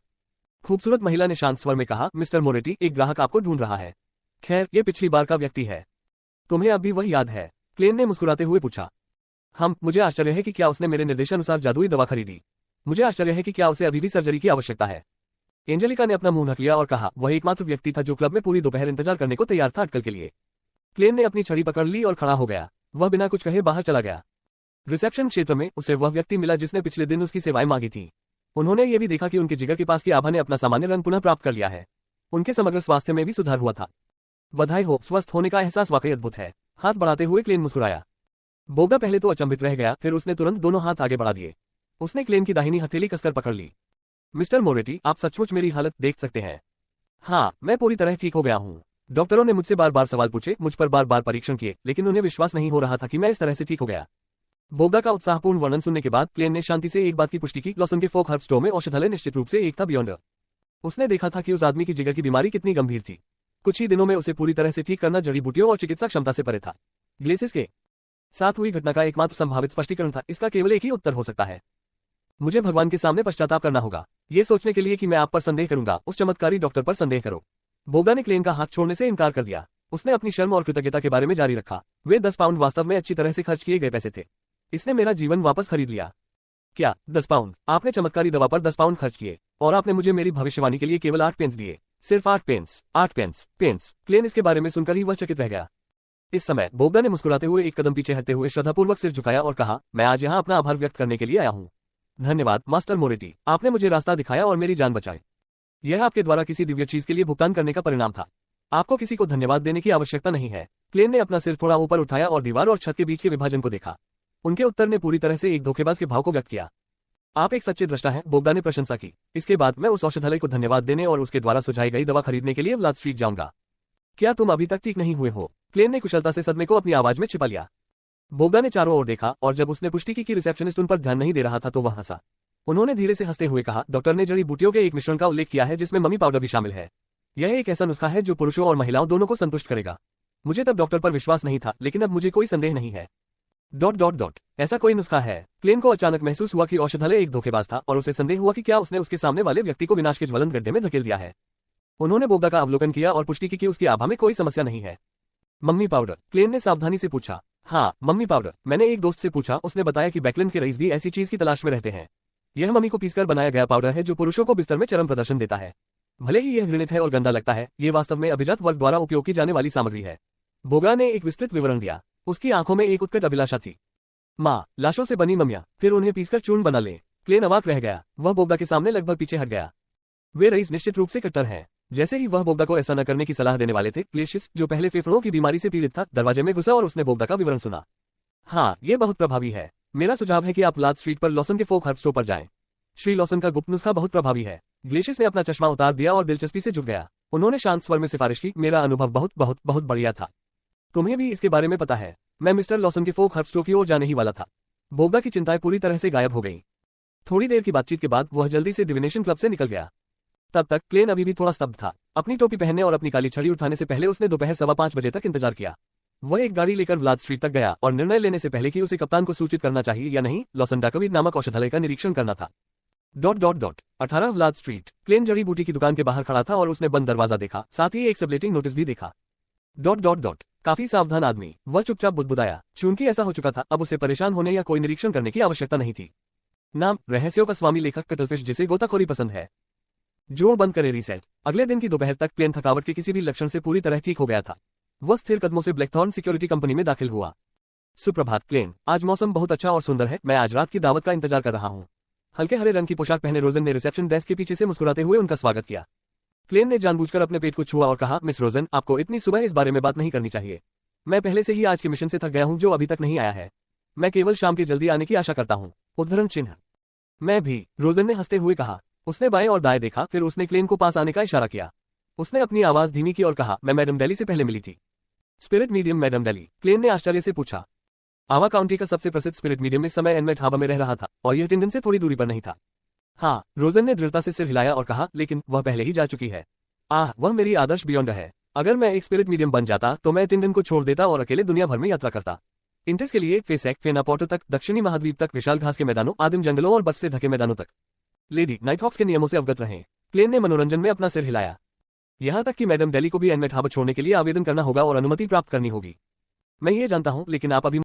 खूबसूरत महिला ने शांत स्वर में कहा, मिस्टर मोरेटी, एक ग्राहक आपको ढूंढ रहा है। खैर, ये पिछली बार का व्यक्ति है। तुम्हें अब भी वह याद है? क्लेन ने मुस्कुराते हुए पूछा। मुझे आश्चर्य है कि क्या उसने मेरे निर्देशानुसार जादुई दवा खरीदी। मुझे आश्चर्य है कि क्या उसे अभी भी सर्जरी की आवश्यकता है। एंजेलिका ने अपना मुंह ढक लिया और कहा, वह एकमात्र व्यक्ति था जो क्लब में पूरी दोपहर इंतजार करने को तैयार था अटकल के लिए। क्लेन ने अपनी छड़ी पकड़ ली और खड़ा हो गया। वह बिना कुछ कहे बाहर चला गया। रिसेप्शन क्षेत्र में उसे वह व्यक्ति मिला जिसने पिछले दिन उसकी सेवाएं मांगी थी। उन्होंने ये भी देखा कि उनके जिगर के पास की आभा ने अपना सामान्य रंग पुनः प्राप्त कर लिया है। उनके समग्र स्वास्थ्य में भी सुधार हुआ था। बधाई हो, स्वस्थ होने का एहसास वाकई अद्भुत है। हाथ बढ़ाते हुए क्लेन मुस्कुराया। बोगा पहले तो अचंभित रह गया, फिर उसने तुरंत दोनों हाथ आगे बढ़ा दिए। उसने क्लेन की दाहिनी हथेली कसकर पकड़ ली। मिस्टर मोरेटी, आप सचमुच मेरी हालत देख सकते हैं। हाँ, मैं पूरी तरह ठीक हो गया हूँ। डॉक्टरों ने मुझसे बार बार सवाल पूछे, मुझ पर बार बार परीक्षण किए, लेकिन उन्हें विश्वास नहीं हो रहा था कि मैं इस तरह से ठीक हो गया। बोगा का उत्साहपूर्ण वर्णन सुनने के बाद क्लेन ने शांति से एक बात की पुष्टि की, लॉसन के फोक हर्ब स्टोर में औषधालय निश्चित रूप से एक था बियॉन्डर। उसने देखा था कि उस आदमी की जिगर की बीमारी कितनी गंभीर थी। कुछ ही दिनों में उसे पूरी तरह से ठीक करना जड़ी बूटियों और चिकित्सा क्षमता से परे था। ग्लेसिस के साथ हुई घटना का एकमात्र संभावित स्पष्टीकरण था। इसका केवल एक ही उत्तर हो सकता है। मुझे भगवान के सामने पश्चाताप करना होगा, ये सोचने के लिए कि मैं आप पर संदेह करूंगा। उस चमत्कारी डॉक्टर पर संदेह करो। बोगा ने क्लेन का हाथ छोड़ने से इनकार कर दिया। उसने अपनी शर्म और कृतज्ञता के बारे में जारी रखा। वे 10 पाउंड वास्तव में अच्छी तरह से खर्च किए गए पैसे थे। इसने मेरा जीवन वापस खरीद लिया। क्या 10 पाउंड? आपने चमत्कारी दवा पर 10 पाउंड खर्च किए और आपने मुझे मेरी भविष्यवाणी के लिए केवल 8 पेंस दिए। सिर्फ 8 पेंस। 8 पेंस। क्लेन इसके बारे में सुनकर ही वह चकित रह गया। इस समय बोगा ने मुस्कुराते हुए एक कदम पीछे हटते हुए श्रद्धापूर्वक सिर झुकाया और कहा, मैं आज यहाँ अपना आभार व्यक्त करने के लिए आया हूँ। धन्यवाद मास्टर मोरेटी, आपने मुझे रास्ता दिखाया और मेरी जान बचाई। यह आपके द्वारा किसी दिव्य चीज के लिए भुगतान करने का परिणाम था। आपको किसी को धन्यवाद देने की आवश्यकता नहीं है। क्लेन ने अपना सिर थोड़ा ऊपर उठाया और दीवार और छत के बीच के विभाजन को देखा। उनके उत्तर ने पूरी तरह से एक धोखेबाज के भाव को व्यक्त किया। आप एक सच्चे दृष्टा हैं, बोगा ने प्रशंसा की। इसके बाद मैं उस औषधालय को धन्यवाद देने और उसके द्वारा सुझाई गई दवा खरीदने के लिए व्लाद स्ट्रीट जाऊंगा। क्या तुम अभी तक ठीक नहीं हुए हो? क्लेन ने कुशलता से सदमे को अपनी आवाज में छिपा लिया। बोगा ने चारों ओर देखा और जब उसने पुष्टि की कि रिसेप्शनिस्ट उन पर ध्यान नहीं दे रहा था तो वह हंसा। उन्होंने धीरे से हंसते हुए कहा, डॉक्टर ने जड़ी बूटियों के एक मिश्रण का उल्लेख किया है जिसमें मम्मी पाउडर भी शामिल है। यह एक ऐसा नुस्खा है जो पुरुषों और महिलाओं दोनों को संतुष्ट करेगा। मुझे तब डॉक्टर पर विश्वास नहीं था, लेकिन अब मुझे कोई संदेह नहीं है। ... ऐसा कोई नुस्खा है? क्लेन को अचानक महसूस हुआ कि औषधालय एक धोखेबाज था और उसे संदेह हुआ कि क्या उसने उसके सामने वाले व्यक्ति को विनाश के ज्वलंत गड्ढे में धकेल दिया है। उन्होंने बोगा का अवलोकन किया और पुष्टि की कि उसकी आभा में कोई समस्या नहीं है। Mummy powder? क्लेन ने सावधानी से पूछा। हाँ, मम्मी पाउडर। मैंने एक दोस्त से पूछा, उसने बताया कि बैकलैंड के रईस भी ऐसी चीज की तलाश में रहते हैं। यह मम्मी को पीसकर बनाया गया पाउडर है जो पुरुषों को बिस्तर में चरम प्रदर्शन देता है। भले ही यह घृणित है और गंदा लगता है, ये वास्तव में अभिजात वर्ग द्वारा उपयोग की जाने वाली सामग्री है। बोगा ने एक विस्तृत विवरण दिया। उसकी आंखों में एक उत्कट अभिलाषा थी। माँ, लाशों से बनी मम्मियाँ, फिर उन्हें पीसकर चूर्ण बना ले। क्लेन अवाक रह गया। वह बोगा के सामने लगभग पीछे हट गया। वे रईस निश्चित रूप से कट्टर हैं। जैसे ही वह बोगा को ऐसा न करने की सलाह देने वाले थे, ग्लेशियस, जो पहले फेफड़ों की बीमारी से पीड़ित था, दरवाजे में घुसा और उसने बोगा का विवरण सुना। हाँ, ये बहुत प्रभावी है। मेरा सुझाव है कि आप व्लाद स्ट्रीट पर लॉसन के फोक हर्ब स्टोर पर जाएं। श्री लॉसन का गुप्त नुस्खा बहुत प्रभावी है। ग्लेशियस ने अपना चश्मा उतार दिया और दिलचस्पी से झुक गया। उन्होंने शांत स्वर में सिफारिश की, मेरा अनुभव बहुत बढ़िया था। तुम्हें भी इसके बारे में पता है। मैं मिस्टर लॉसन के फोक हर्ब स्टोर की ओर जाने ही वाला था। बोगा की चिंताएं पूरी तरह से गायब हो गईं। थोड़ी देर की बातचीत के बाद वह जल्दी से डिविनेशन क्लब से निकल गया। तब तक क्लेन अभी भी थोड़ा स्तब्ध था। अपनी टोपी पहनने और अपनी काली छड़ी उठाने से पहले उसने दोपहर 5:15 बजे तक इंतजार किया। वह एक गाड़ी लेकर व्लाद स्ट्रीट तक गया और निर्णय लेने से पहले कि उसे कप्तान को सूचित करना चाहिए या नहीं, लॉसन डाकवीर नामक औषधालय का निरीक्षण करना था। 18 व्लाद स्ट्रीट। क्लेन जड़ी बूटी की दुकान के बाहर खड़ा था और उसने बंद दरवाजा देखा, साथ ही एक सबलेटिंग नोटिस भी देखा। काफी सावधान आदमी। वह चुपचाप बुदबुदाया। चूंकि ऐसा हो चुका था, अब उसे परेशान होने या कोई निरीक्षण करने की आवश्यकता नहीं थी। नाम, रहस्यों का स्वामी लेखक कटलफिश, जिसे गोताखोरी पसंद है। जोड़ बंद करे रीसेट। अगले दिन की दोपहर तक क्लेन थकावट के किसी भी लक्षण से पूरी तरह ठीक हो गया था। वह स्थिर कदमों से ब्लैकथॉर्न सिक्योरिटी कंपनी में दाखिल हुआ। सुप्रभात क्लेन, आज मौसम बहुत अच्छा और सुंदर है। मैं आज रात की दावत का इंतजार कर रहा हूँ। हल्के हरे रंग की पोशाक पहने रोजन ने रिसेप्शन डेस्क के पीछे से मुस्कुराते हुए उनका स्वागत किया। क्लेन ने जानबूझकर अपने पेट को छुआ और कहा, मिस रोजन, आपको इतनी सुबह इस बारे में बात नहीं करनी चाहिए। मैं पहले से ही आज के मिशन से थक गया हूँ जो अभी तक नहीं आया है। मैं केवल शाम के जल्दी आने की आशा करता हूँ। उद्धरण चिन्ह। मैं भी, रोजन ने हंसते हुए कहा। उसने बाएं और दाएं देखा, फिर उसने क्लेन को पास आने का इशारा किया। उसने अपनी आवाज धीमी की और कहा, मैं मैडम डेली से पहले मिली थी। Spirit medium madam Daly? Klein ने आश्चर्य से पूछा। आवा काउंटी का सबसे प्रसिद्ध स्पिरिट मीडियम इस समय एनमेट हार्बर में रह रहा था और यह टिंडन से थोड़ी दूरी पर नहीं था। हाँ, रोजन ने दृढ़ता से सिर हिलाया और कहा, लेकिन वह पहले ही जा चुकी है। वह मेरी आदर्श बियॉन्ड है। अगर मैं एक स्पिरिट मीडियम बन जाता तो मैं टिंडन को छोड़ देता और अकेले दुनिया भर में यात्रा करता। इंटेस के लिए फेसेक फेना पोर्टर तक, दक्षिणी महाद्वीप तक, विशाल घास के मैदानों, आदिम जंगलों और बर्फ से ढके मैदानों तक। लेडी नाइटहॉक्स के नियमों से अवगत रहें। क्लेन ने मनोरंजन में अपना सिर हिलाया। यहाँ तक कि मैडम डेली को भी एनमेट हार्बर छोड़ने के लिए आवेदन करना होगा और अनुमति प्राप्त करनी होगी। मैं ये जानता हूँ, लेकिन आप अभी